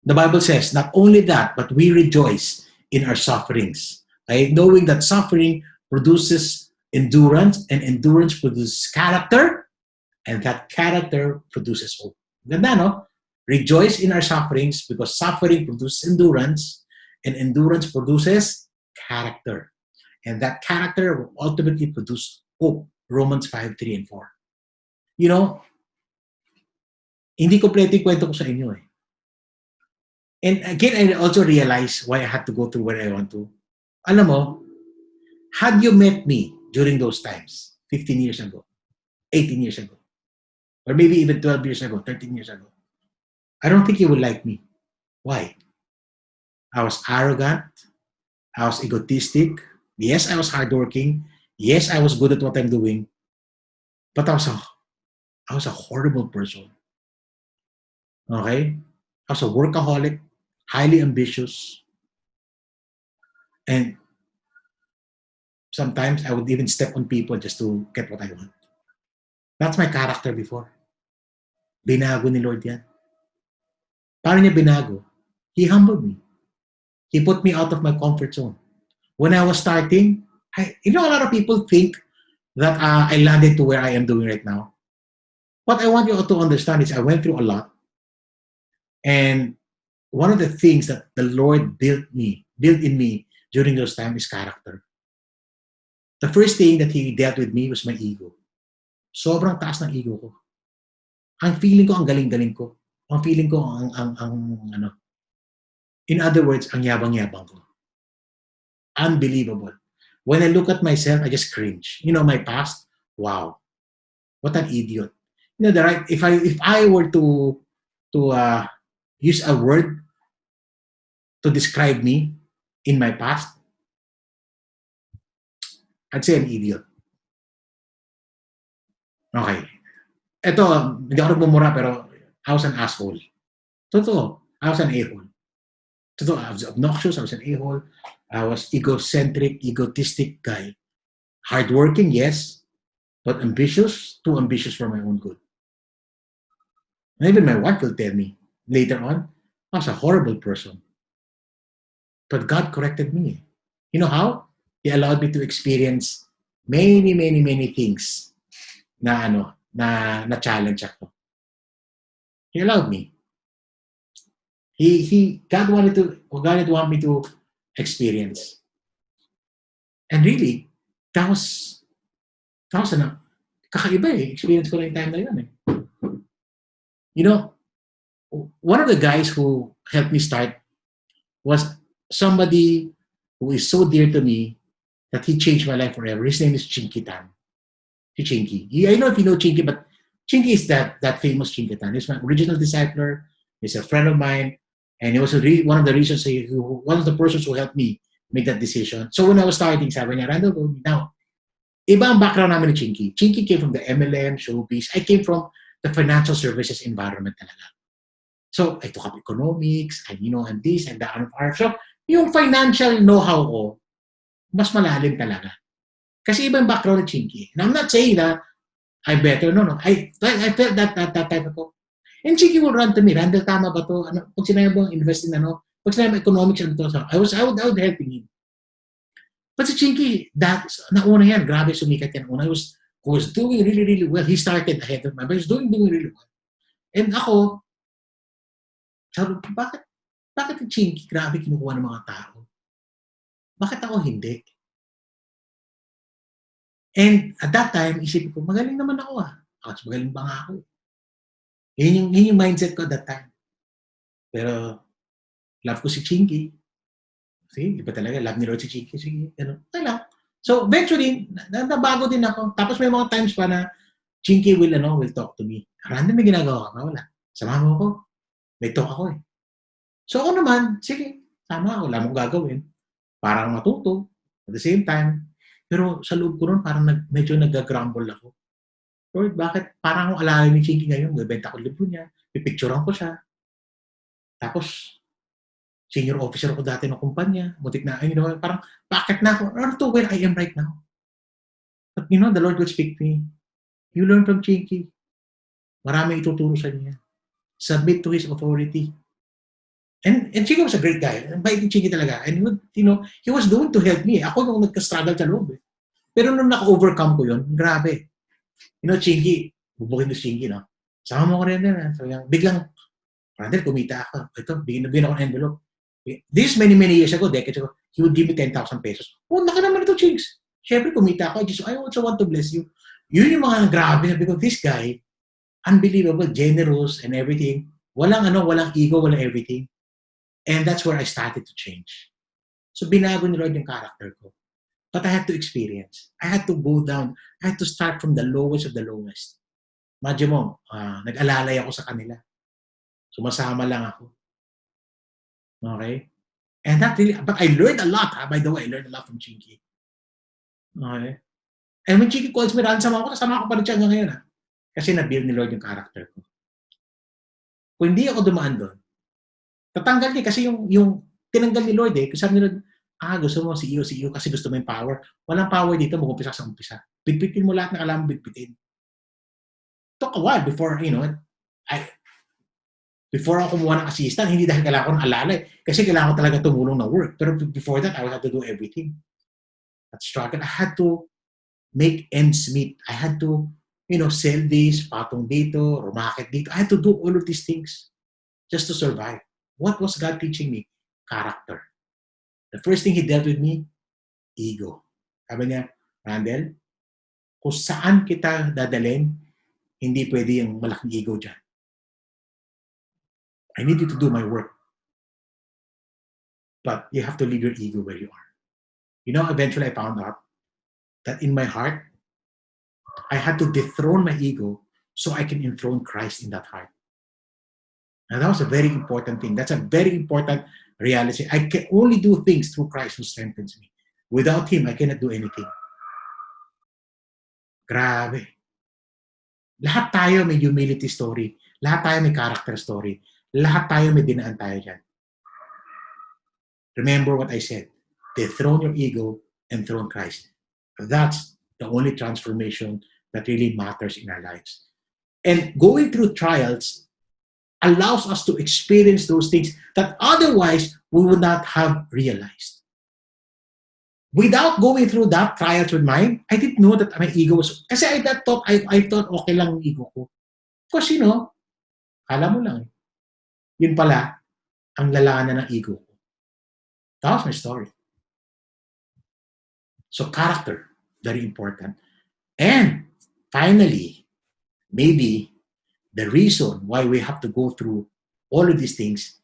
The Bible says, not only that, but we rejoice in our sufferings. Okay? Knowing that suffering produces endurance, and endurance produces character, and that character produces hope. Ganda, no? Rejoice in our sufferings because suffering produces endurance, and endurance produces character. And that character will ultimately produce hope. Romans 5, 3, and 4. You know, hindi kompleto yung kwento ko sa inyo And again, I also realized why I had to go through where I want to. Alam mo, had you met me during those times, 15 years ago, 18 years ago, or maybe even 12 years ago, 13 years ago, I don't think you would like me. Why? I was arrogant. I was egotistic. Yes, I was hardworking. Yes, I was good at what I'm doing. But I was a horrible person. Okay? I was a workaholic, highly ambitious, and sometimes I would even step on people just to get what I want. That's my character before. Binago ni Lord yan. Paano niya binago? He humbled me. He put me out of my comfort zone. When I was starting, a lot of people think that I landed to where I am doing right now. What I want you all to understand is I went through a lot. And one of the things that the Lord built in me during those times is character. The first thing that He dealt with me was my ego. Sobrang taas ng ego ko. Ang feeling ko, ang galing-galing ko. Ang feeling ko, in other words, ang yabang-yabang ko. Unbelievable. When I look at myself, I just cringe. My past, wow. What an idiot. If I were to use a word to describe me in my past, I'd say an idiot. Okay. Ito, hindi ako nagmumura pero I was an asshole. Totoo. I was an a-hole. Totoo. I was obnoxious. I was an a-hole. I was egocentric, egotistic guy. Hardworking, yes, but ambitious, too ambitious for my own good. And even my wife will tell me later on, I was a horrible person. But God corrected me. You know how? He allowed me to experience many, many, many things na challenge ako. He allowed me. God wanted me to experience. And really, that was kakaiba eh. Experience ko lang yung time na yun eh. You know, one of the guys who helped me start was somebody who is so dear to me that he changed my life forever. His name is Chinky Tan. Chinky. I don't know if you know Chinky, but Chinky is that famous Chinky Tan. He's my original discipler. He's a friend of mine. And he was one of the reasons, one of the persons who helped me make that decision. So when I was starting, sabi niya, Randall, go now. Iba ang background namin ni Chinky. Chinky came from the MLM, showbiz. I came from the financial services environment talaga. So I took up economics, and and this and that. So yung financial know-how ko, mas malalim talaga. Kasi iba yung background ni Chinky. And I'm not saying that I better, no. I felt that type of ko. And Chinky would run to me, Randall, tama ba to? Ano, pag sinabi mo invest in pag sinabi mo economics, so I would helping him. But si Chinky, nauna yan, grabe sumikat yan. Una, he was doing really, really well. He started ahead of me, but he was doing really well. And ako, sabi ko, bakit yung Chinky, grabe kinukuha ng mga tao? Bakit ako hindi? And at that time, isipin ko, magaling naman ako Kasi magaling ba nga ako? Yun yung mindset ko at that time. Pero, love ko si Chinky. Sige, iba talaga. Love ni Lord si Chinky. Sige, okay lang. So, eventually, nabago din ako. Tapos may mga times pa na Chinky will talk to me. Random, may ginagawa ka. Wala. Samahan mo ako. May talk ako eh. So, ako naman, sige, sama ako. Wala mong gagawin. Parang matuto. At the same time, pero sa loob ko nun, parang medyo nag-grumble ako. Lord, bakit parang akong alalay ni Chinky ngayon? Bebenta ko libro niya. Pipicturean ko siya. Tapos, senior officer ako dati ng kumpanya. Butik na, parang, bakit na ako? Ano to where I am right now? But the Lord will speak to me. You learn from Chinky. Marami ituturo sa niya. Submit to His authority. And Chinky was a great guy. Bait ni Chinky talaga. And he was doing to help me. Ako yung nagka-struggle sa loob eh. Pero nung naka-overcome ko yun, grabe. Chinky, bubukin mo si Chinky, no? Sama mo ko rin na. So, biglang, Randall, kumita ako. Ito, bigyan ako ng envelope. This many years ago, decades ago, he would give me 10,000 pesos. Oh, naka naman ito, Chinks. Siyempre, kumita ako. I also want to bless you. Yun yung mga grabe. Because this guy, unbelievable, generous, and everything. Walang ego, walang everything. And that's where I started to change. So, binago ni Lord yung character ko. But I had to experience. I had to go down. I had to start from the lowest of the lowest. Imagine mo, nag-alalay ako sa kanila. Sumasama lang ako. Okay? And that really, but I learned a lot. By the way, I learned a lot from Chinky. Okay? And when Chinky calls me, sama ko pa rin siya hanggang ngayon. Kasi na-build ni Lord yung character ko. Kung hindi ako dumaan doon, tatanggal niya kasi yung tinanggal ni Lord eh. Kasi sabi ni Lord, gusto mo CEO kasi gusto mo yung power. Walang power dito, mag-umpisa sa umpisa. Bitbitin mo lahat ng alam mo bitbitin. Took a while before, before ako kumuha ng assistant, hindi dahil kailangan ko ng alalay. Kasi kailangan ko talaga tumulong na work. Pero before that, I would have to do everything. At struggle, I had to make ends meet. I had to, sell this, patong dito, rumakit dito. I had to do all of these things just to survive. What was God teaching me? Character. The first thing He dealt with me, ego. Sabi niya, Randall, kung saan kita dadalhin, hindi pwede yung malaking ego dyan. I need you to do my work. But you have to leave your ego where you are. Eventually I found out that in my heart, I had to dethrone my ego so I can enthrone Christ in that heart. And that was a very important thing. That's a very important reality. I can only do things through Christ who strengthens me. Without Him, I cannot do anything. Grabe. Lahat tayo may humility story. Lahat tayo may character story. Lahat tayo may dinaan tayo dyan. Remember what I said. Dethrone your ego and throne Christ. That's the only transformation that really matters in our lives. And going through trials allows us to experience those things that otherwise we would not have realized. Without going through that trials with mine, I didn't know that my ego was... Kasi I thought okay lang yung ego ko. Because, kala mo lang. Yun pala, ang lalanan ng ego ko. That was my story. So character, very important. And finally, maybe the reason why we have to go through all of these things,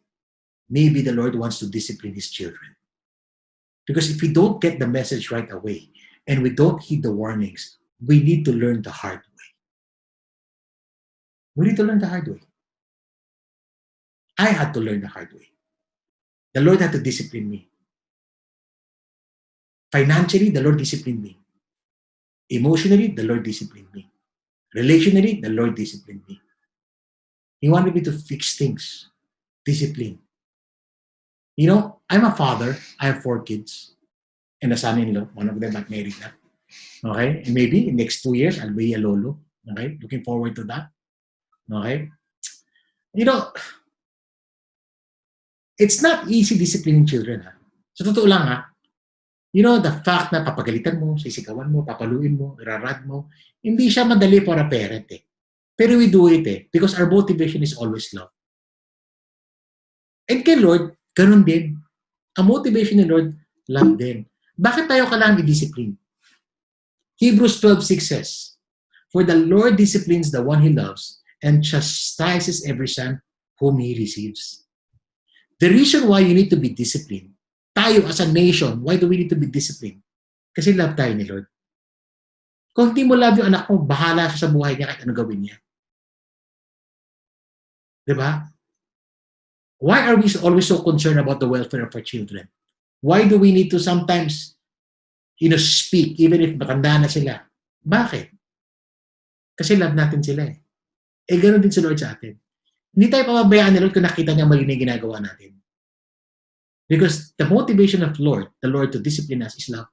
maybe the Lord wants to discipline His children. Because if we don't get the message right away and we don't heed the warnings, we need to learn the hard way. We need to learn the hard way. I had to learn the hard way. The Lord had to discipline me. Financially, the Lord disciplined me. Emotionally, the Lord disciplined me. Relationally, the Lord disciplined me. He wanted me to fix things. Discipline. I'm a father. I have 4 kids. And a son-in-law. One of them got married na. Okay? And maybe in the next 2 years, I'll be a lolo. Okay? Looking forward to that. Okay? It's not easy disciplining children. Ha? Sa totoo lang, ha? The fact na papagalitan mo, sisigawan mo, papaluin mo, irarad mo, hindi siya madali for a parent eh. Pero we do it because our motivation is always love. And kay Lord, ganun din. Ang motivation ni Lord, love din. Bakit tayo kailangan i-discipline? Hebrews 12:6 says, "For the Lord disciplines the one He loves and chastises every son whom He receives." The reason why you need to be disciplined, tayo as a nation, why do we need to be disciplined? Kasi love tayo ni Lord. Kung hindi mo love yung anak mo, bahala siya sa buhay niya kahit ano gawin niya. Diba? Why are we always so concerned about the welfare of our children? Why do we need to sometimes, speak even if matanda na sila? Bakit? Kasi love natin sila eh. Ganoon din si Lord sa atin. Hindi tayo pababayaan ni Lord kung nakita niya mali na yung ginagawa natin. Because the motivation of the Lord to discipline us is love.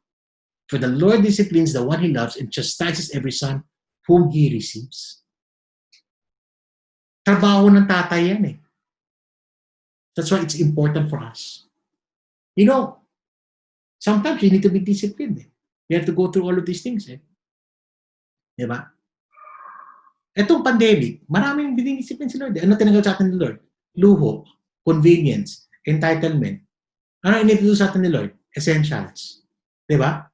For the Lord disciplines the one He loves and chastises every son whom He receives. Trabaho ng tatay yan eh. That's why it's important for us. Sometimes you need to be disciplined. You have to go through all of these things. Diba? Etong pandemic, maraming dinidiscipline si Lord. Ano tinanggal sa atin ni Lord? Luho, convenience, entitlement. Ano inituto sa atin ni Lord? Essentials. Diba?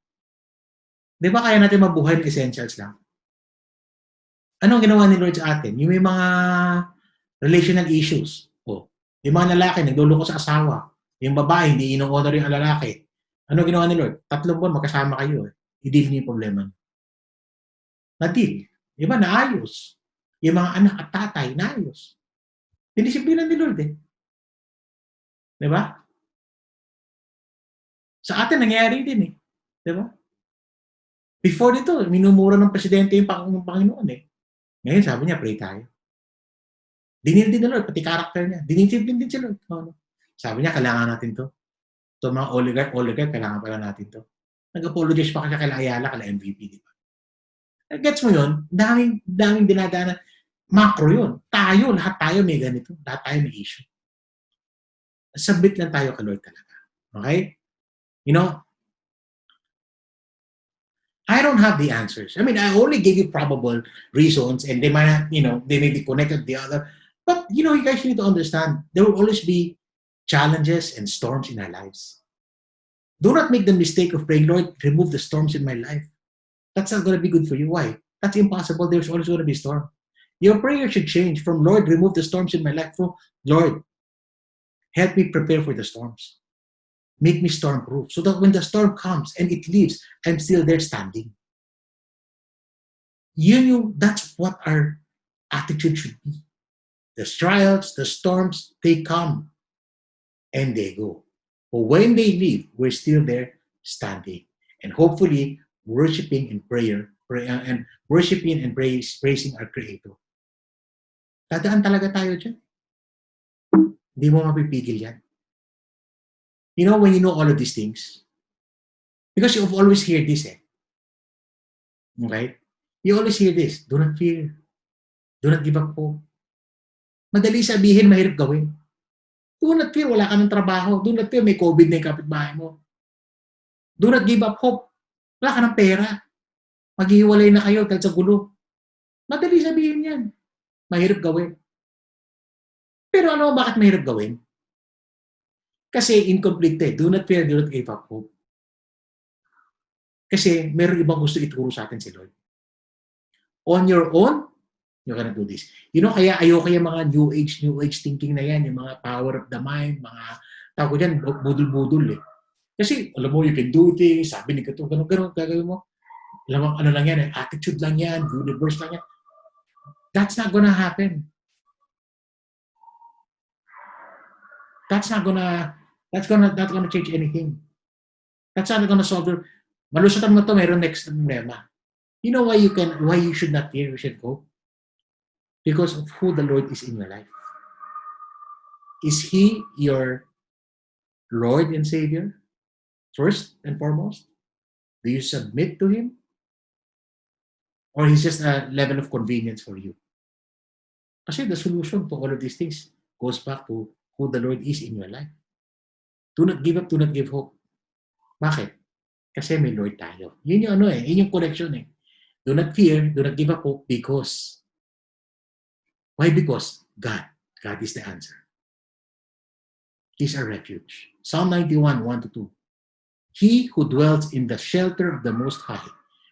Diba kaya natin mabuhay ng essentials lang? Anong ginawa ni Lord sa atin? Yung may mga relational issues. Yung mga lalaki, nagluloko sa asawa. Yung babae, hindi ino-honor yung lalaki. Ano ginawa ni Lord? 3 buwan, magkasama kayo. I-deal niyo yung problema. Na-deal. Diba? Naayos. Yung mga anak at tatay, naayos. Dinisiplinan ni Lord eh. Diba? Sa atin, nangyayari din eh. Diba? Before dito, minumura ng presidente yung Panginoon eh. Ngayon, sabi niya, pray tayo. Dinil din ni Lord, pati character niya. Dinisiplin din si Lord. Sabi niya, kailangan natin to. Ito mga oligarch, kailangan pala natin to. Nag-apologize pa kaya kay Ayala, kay MVP, di ba? Gets mo yun? Daming dinadaanan. Macro yun. Lahat tayo may ganito. Lahat tayo may issue. Submit lang tayo kay Lord talaga. Okay? I don't have the answers. I mean, I only gave you probable reasons and they might, they may be connected to the other. But, you guys need to understand, there will always be challenges and storms in our lives. Do not make the mistake of praying, Lord, remove the storms in my life. That's not going to be good for you. Why? That's impossible. There's always going to be a storm. Your prayer should change from, Lord, remove the storms in my life, to, Lord, help me prepare for the storms. Make me storm-proof so that when the storm comes and it leaves, I'm still there standing. That's what our attitude should be. The trials, the storms, they come and they go. But when they leave, we're still there standing and hopefully worshiping in prayer and worshiping and praising our Creator. Dadaan talaga tayo dyan. Hindi mo mapipigil yan. You know, when you know all of these things, because you've always heard this, okay? You always hear this, do not fear. Do not give up hope. Madali sabihin, mahirap gawin. Do not fear, wala ka ng trabaho. Do not fear, may COVID na yung kapitbahay mo. Do not give up hope. Wala ka ng pera. Maghihiwalay na kayo dahil sa gulo. Madali sabihin yan. Mahirap gawin. Pero ano, bakit mahirap gawin? Kasi incomplete. Do not fear, do not give up hope. Kasi meron ibang gusto ituro sa atin si Lord. On your own, you cannot do this. You know, kaya ayoko yung mga new age thinking na yan, yung mga power of the mind, mga tawag ko dyan, budol-budol eh. Kasi, alam mo, you can do things, sabi ni Kato, ganun, gagawin mo. Alam mo, ano lang yan, attitude lang yan, universe lang yan. That's not gonna happen. That's not gonna change anything. That's not gonna solve the, malusutan mo to, mayroon next problema. You know why you should not fear, you should go? Because of who the Lord is in your life. Is He your Lord and Savior? First and foremost? Do you submit to Him? Or He's just a level of convenience for you? Kasi the solution to all of these things goes back to who the Lord is in your life. Do not give up, do not give hope. Bakit? Kasi may Lord tayo. Yun yung yun yung connection eh. Do not fear, do not give up hope because. Why? Because God is the answer. He's our refuge. Psalm 91, 1-2. He who dwells in the shelter of the Most High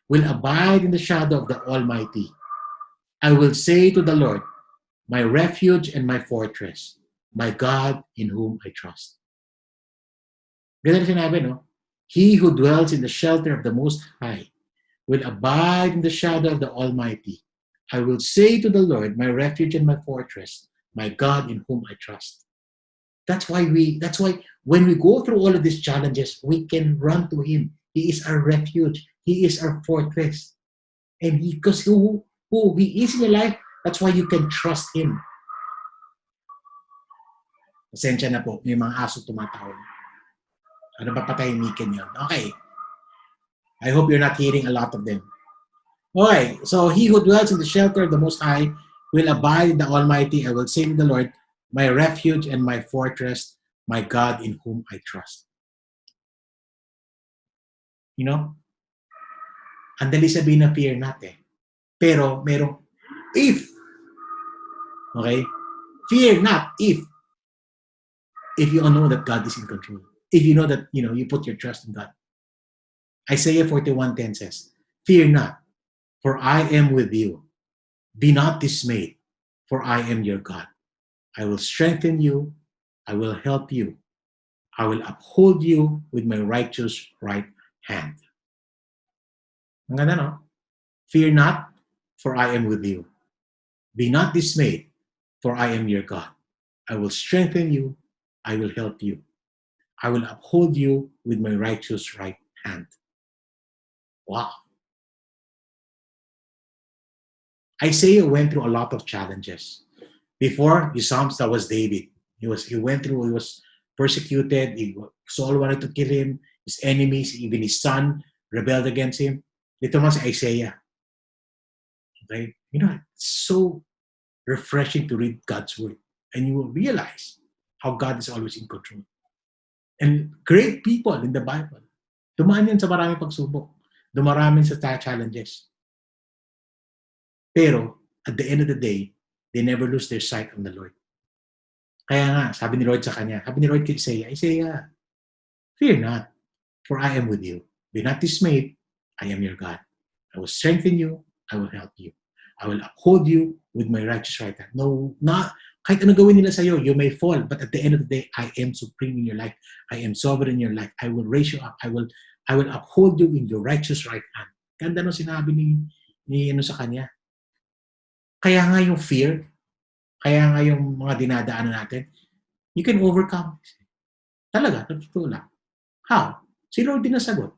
will abide in the shadow of the Almighty. I will say to the Lord, my refuge and my fortress, my God in whom I trust. Ganda na sinabi, no? He who dwells in the shelter of the Most High will abide in the shadow of the Almighty. I will say to the Lord, my refuge and my fortress, my God in whom I trust. That's why when we go through all of these challenges, we can run to Him. He is our refuge. He is our fortress. And because who He is in your life, that's why you can trust Him. Pasensya na po, may mga aso tumatawag. Ano ba patahimikin yun? Okay. I hope you're not hearing a lot of them. Okay, so he who dwells in the shelter of the Most High will abide in the Almighty. I will say to the Lord, my refuge and my fortress, my God in whom I trust. You know? Ang dali sabihin na fear not eh. Pero merong if. Okay? Fear not if you know that God is in control. If you know that, you put your trust in God. Isaiah 41:10 says, fear not, for I am with you. Be not dismayed, for I am your God. I will strengthen you. I will help you. I will uphold you with my righteous right hand. Ang ganda, no? Fear not, for I am with you. Be not dismayed, for I am your God. I will strengthen you. I will help you. I will uphold you with my righteous right hand. Wow. Isaiah went through a lot of challenges. Before the Psalms, that was David. He was persecuted. Saul wanted to kill him. His enemies, even his son, rebelled against him. Ito naman si Isaiah. Okay? It's so refreshing to read God's word. And you will realize how God is always in control. And great people in the Bible, dumaan yan sa maraming pagsubok. Dumarami sa challenges. Pero, at the end of the day, they never lose their sight on the Lord. Kaya nga, sabi ni Lord sa kanya, sabi ni Lord kay Isaiah, fear not, for I am with you. Be not dismayed, I am your God. I will strengthen you, I will help you. I will uphold you with my righteous right hand. No, kahit ano gawin nila sa'yo, you may fall, but at the end of the day, I am supreme in your life. I am sovereign in your life. I will raise you up. I will uphold you in your righteous right hand. Ganda no sinabi ni sa kanya. Kaya nga yung fear, kaya nga yung mga dinadaanan natin, you can overcome. Talaga, totoo lang. How? Si Lord din nasagot.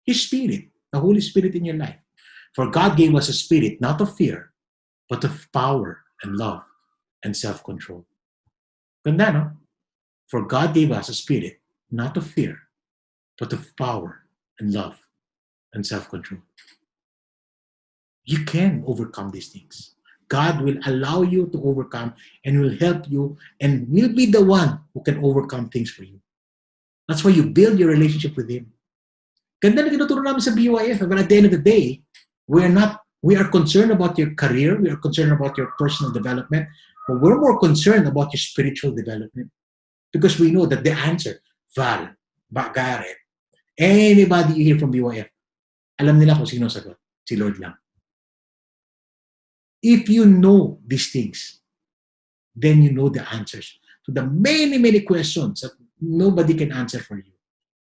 His Spirit, the Holy Spirit in your life. For God gave us a spirit, not of fear, but of power and love and self-control. Ganda, no? For God gave us a spirit, not of fear, but of power and love and self-control. You can overcome these things. God will allow you to overcome and will help you and will be the one who can overcome things for you. That's why you build your relationship with Him. Ganda na tinuturo namin sa BYF. But at the end of the day, we are concerned about your career, we are concerned about your personal development, but we're more concerned about your spiritual development. Because we know that the answer, Val, Garrett, anybody you hear from BYF, alam nila kung sino sagot. Si Lord lang. If you know these things, then you know the answers to the many, many questions that nobody can answer for you.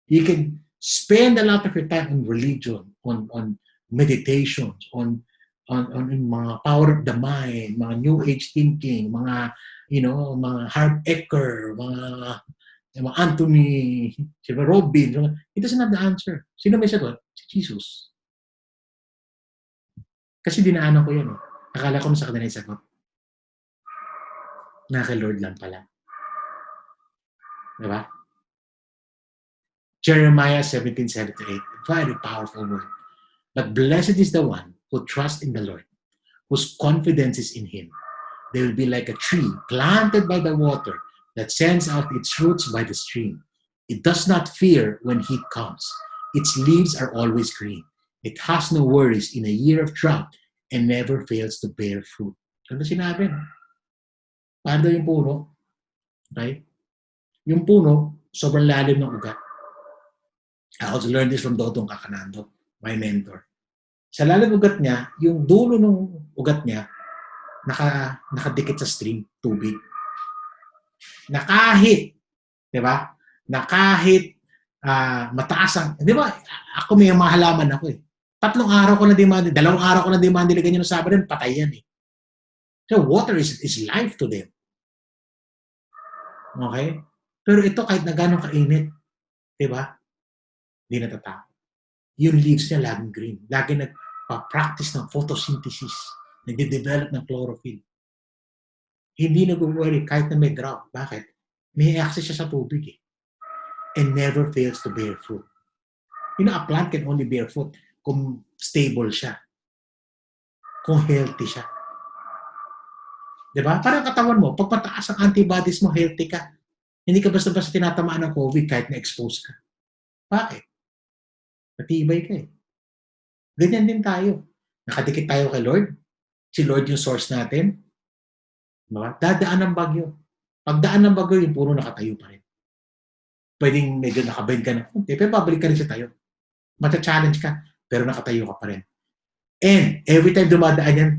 You can spend a lot of your time on religion, on meditations, on mga power of the mind, mga new age thinking, mga mga Harv Eker, mga Anthony Robbins. It doesn't have the answer. Sino may sagot? Si Jesus. Kasi dinaanan ko yan. Akala ko sa kanila yung sagot. Kay Lord lang pala. Diba? Jeremiah 17:7-8. Very powerful word. But blessed is the one who trusts in the Lord, whose confidence is in Him. They will be like a tree planted by the water that sends out its roots by the stream. It does not fear when heat comes. Its leaves are always green. It has no worries in a year of drought and never fails to bear fruit. Ano sinabi? Paano yung puno? Okay? Yung puno, sobrang lalim ng ugat. I also learned this from Dodong Kakanando, my mentor. Sa lalim ng ugat niya, yung dulo ng ugat niya, nakadikit sa stream, tubig. Na kahit, di ba? Na kahit mataas ang, di ba? Ako may mga halaman ako eh. 3 araw ko na demanded, 2 araw ko na demanded ganyan ng sabi rin, patay yan eh. So water is life to them. Okay? Pero ito kahit na gano'ng kainit, di ba? Hindi natatakot. Yung leaves niya laging green. Lagi nagpa-practice ng photosynthesis. Nagde-develop ng chlorophyll. Hindi nag-worry kahit na may drought. Bakit? May access siya sa tubig eh. And never fails to bear fruit. You know, a plant can only bear fruit kung stable siya. Kung healthy siya. Diba? Parang katawan mo, pag pataas ang antibodies mo, healthy ka. Hindi ka basta-basta tinatamaan ng COVID kahit na-expose ka. Bakit? Matibay ka eh. Ganyan din tayo. Nakadikit tayo kay Lord. Si Lord yung source natin. Diba? Dadaan ng bagyo. Pagdaan ng bagyo, yung puro nakatayo pa rin. Pwedeng medyo nakabend ka na. Pero babalik ka rin sa tayo. Mata-challenge ka, pero nakatayo ka pa rin. And every time dumadaan yan,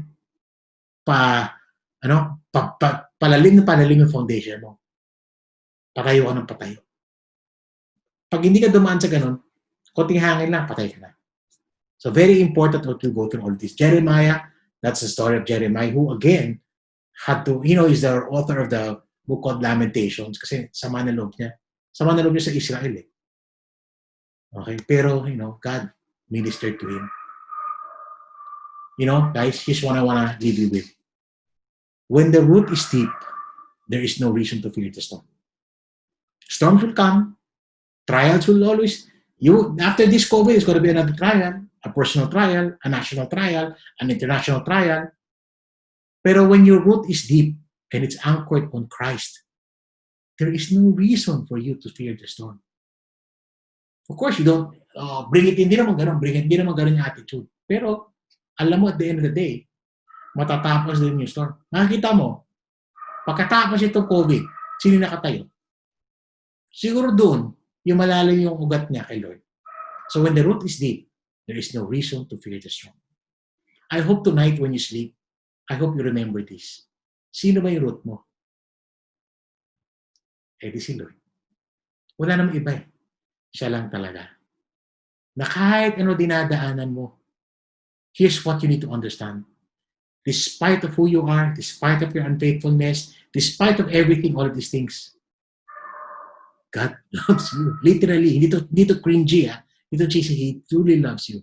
palalim yung foundation mo. Patayo ka ng patayo. Pag hindi ka dumaan sa ganun, konting hangin lang, patay ka na. So very important to go through all this. Jeremiah, that's the story of Jeremiah, who again, had to, is the author of the book called Lamentations, kasi sama na loob niya. Sama na loob niya sa Israel eh. Okay? Pero, God ministered to him. Guys, here's what I want to leave you with. When the root is deep, there is no reason to fear the storm. Storms will come. Trials will always, after this COVID, it's going to be another trial, a personal trial, a national trial, an international trial. Pero when your root is deep and it's anchored on Christ, there is no reason for you to fear the storm. Of course, you don't bring it, hindi naman ganun yung attitude. Pero, alam mo, at the end of the day, matatapos din yung storm. Nakikita mo, pagkatapos itong COVID, sino nakatayo? Siguro doon, yung malalim yung ugat niya kay Lord. So when the root is deep, there is no reason to fear the storm. I hope tonight when you sleep, I hope you remember this. Sino ba yung root mo? Di si Lord. Wala namang iba eh. Siya lang talaga. Na kahit ano dinadaanan mo, here's what you need to understand. Despite of who you are, despite of your unfaithfulness, despite of everything, all of these things, God loves you. Literally, hindi to cringy, hindi to cheesy. He truly loves you.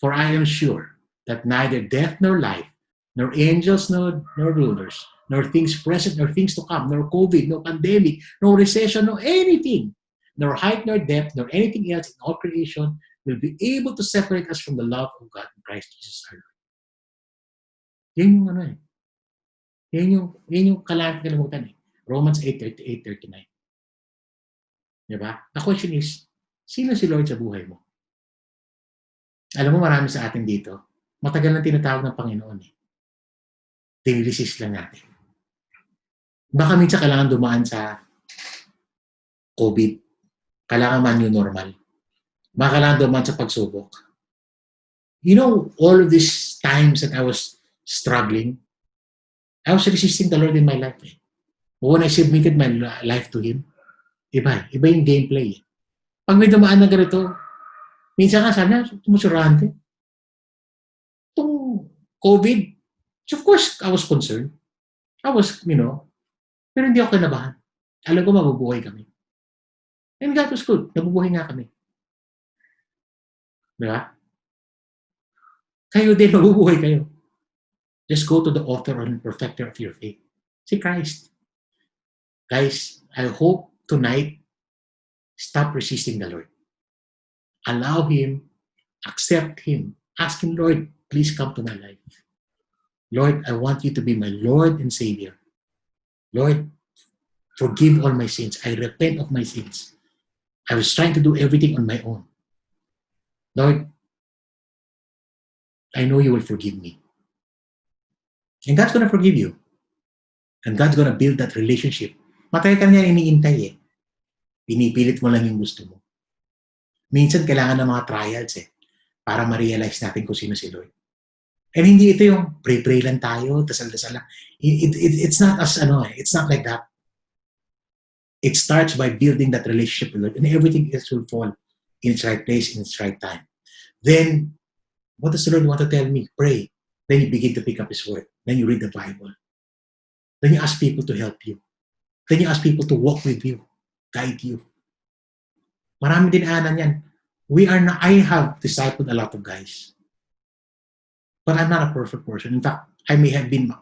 For I am sure that neither death nor life, nor angels nor rulers, nor things present nor things to come, nor COVID, no pandemic, no recession, no anything, nor height nor depth, nor anything else in all creation will be able to separate us from the love of God in Christ Jesus our Lord. Yan yung ano eh. Yan yung kalimutan eh. Romans 8:38-39. Diba? The question is, sino si Lord sa buhay mo? Alam mo, marami sa atin dito, matagal na tinatawag ng Panginoon eh. Tiniresist lang natin. Baka minsan kailangan dumaan sa COVID. Kailangan man new normal. Baka kailangan dumaan sa pagsubok. You know, all of these times that I was struggling, I was resisting the Lord in my life. Eh. When I submitted my life to Him, iba yung gameplay. Eh. Pag may dumaan na ganito, minsan nga sana, tumusurante. Itong COVID, of course, I was concerned. I was, pero hindi ako kinabahan. Alam ko mabubuhay kami. And God was good. Nabubuhay nga kami. Diba? Kayo din, mabubuhay kayo. Just go to the author and perfecter of your faith. Si Christ. Guys, I hope tonight, stop resisting the Lord. Allow Him, accept Him. Ask Him, Lord, please come to my life. Lord, I want you to be my Lord and Savior. Lord, forgive all my sins. I repent of my sins. I was trying to do everything on my own. Lord, I know you will forgive me. And God's gonna forgive you. And God's gonna build that relationship. Matagal ka niya iniintay eh. Pinipilit mo lang yung gusto mo. Minsan kailangan ng mga trials eh. Para ma-realize natin kung sino si Lord. And hindi ito yung pray-pray lang tayo, dasal-dasal lang. It's not it's not like that. It starts by building that relationship with Lord, and everything else will fall in its right place, in its right time. Then, what does the Lord want to tell me? Pray. Then you begin to pick up His word. Then you read the Bible. Then you ask people to help you. Then you ask people to walk with you, guide you. Marami din anan yan. I have discipled a lot of guys. But I'm not a perfect person. In fact, I may have been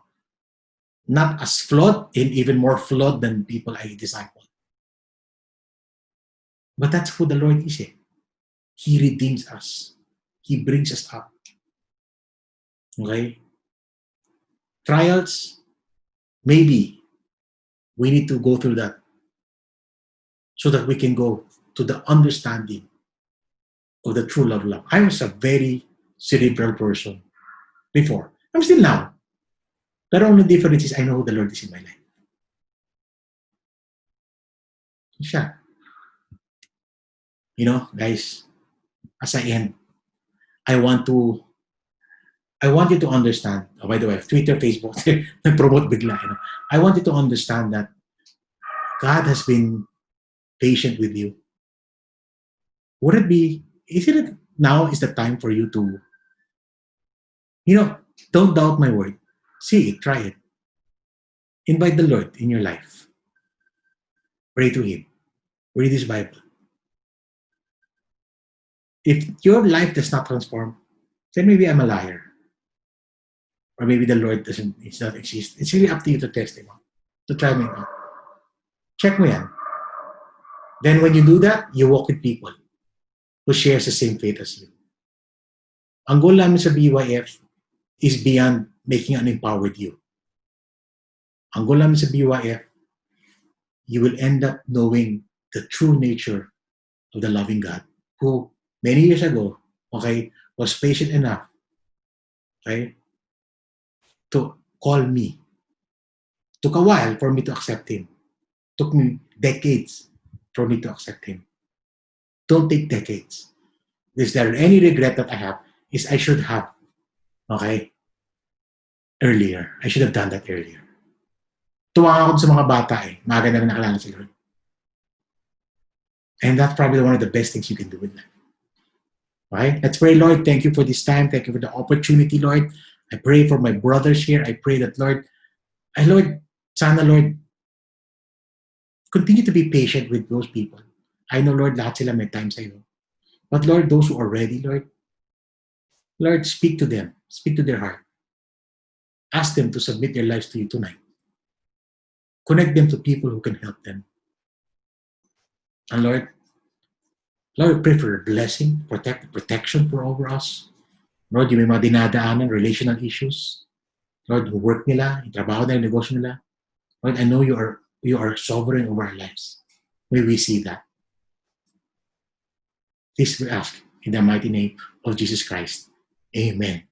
not as flawed and even more flawed than people I disciple. But that's who the Lord is. Eh? He redeems us. He brings us up. Okay? Trials, maybe we need to go through that so that we can go to the understanding of the true love. I was a very cerebral person before. I'm still now. The only difference is I know who the Lord is in my life. Siya. Guys, as I end, I want you to understand. Oh, by the way, Twitter, Facebook, nag-promote bigla. I want you to understand that God has been patient with you. Isn't it now is the time for you to, don't doubt my word. See it, try it. Invite the Lord in your life. Pray to Him. Read His Bible. If your life does not transform, then maybe I'm a liar. Or maybe the Lord does not exist. It's really up to you to test Him out. To try me out. Check mo yan. Then when you do that, you walk with people who shares the same faith as you. Ang goal namin sa BYF is beyond making an empowered you. Ang goal namin sa BYF, you will end up knowing the true nature of the loving God who many years ago, was patient enough, to call me. Took a while for me to accept Him. Took me decades for me to accept Him. Don't take decades. Is there any regret that I have? Is I should have, earlier. I should have done that earlier. Tuwa ako sa mga bata eh. Maaga na rin nakalala si Lord. And that's probably one of the best things you can do with life. Right? Let's pray, Lord. Thank you for this time. Thank you for the opportunity, Lord. I pray for my brothers here. I pray that, Lord, sana, Lord, continue to be patient with those people. I know, Lord, lahat sila may time sa'yo. But, Lord, those who are ready, Lord, Lord, speak to them. Speak to their heart. Ask them to submit their lives to you tonight. Connect them to people who can help them. And Lord, we pray for your blessing, protection for over us. Lord, yung may mga dinadaanan, relational issues. Lord, yung work nila, yung trabaho nila, yung negosyo nila. Lord, I know you are sovereign over our lives. May we see that. This we ask in the mighty name of Jesus Christ. Amen.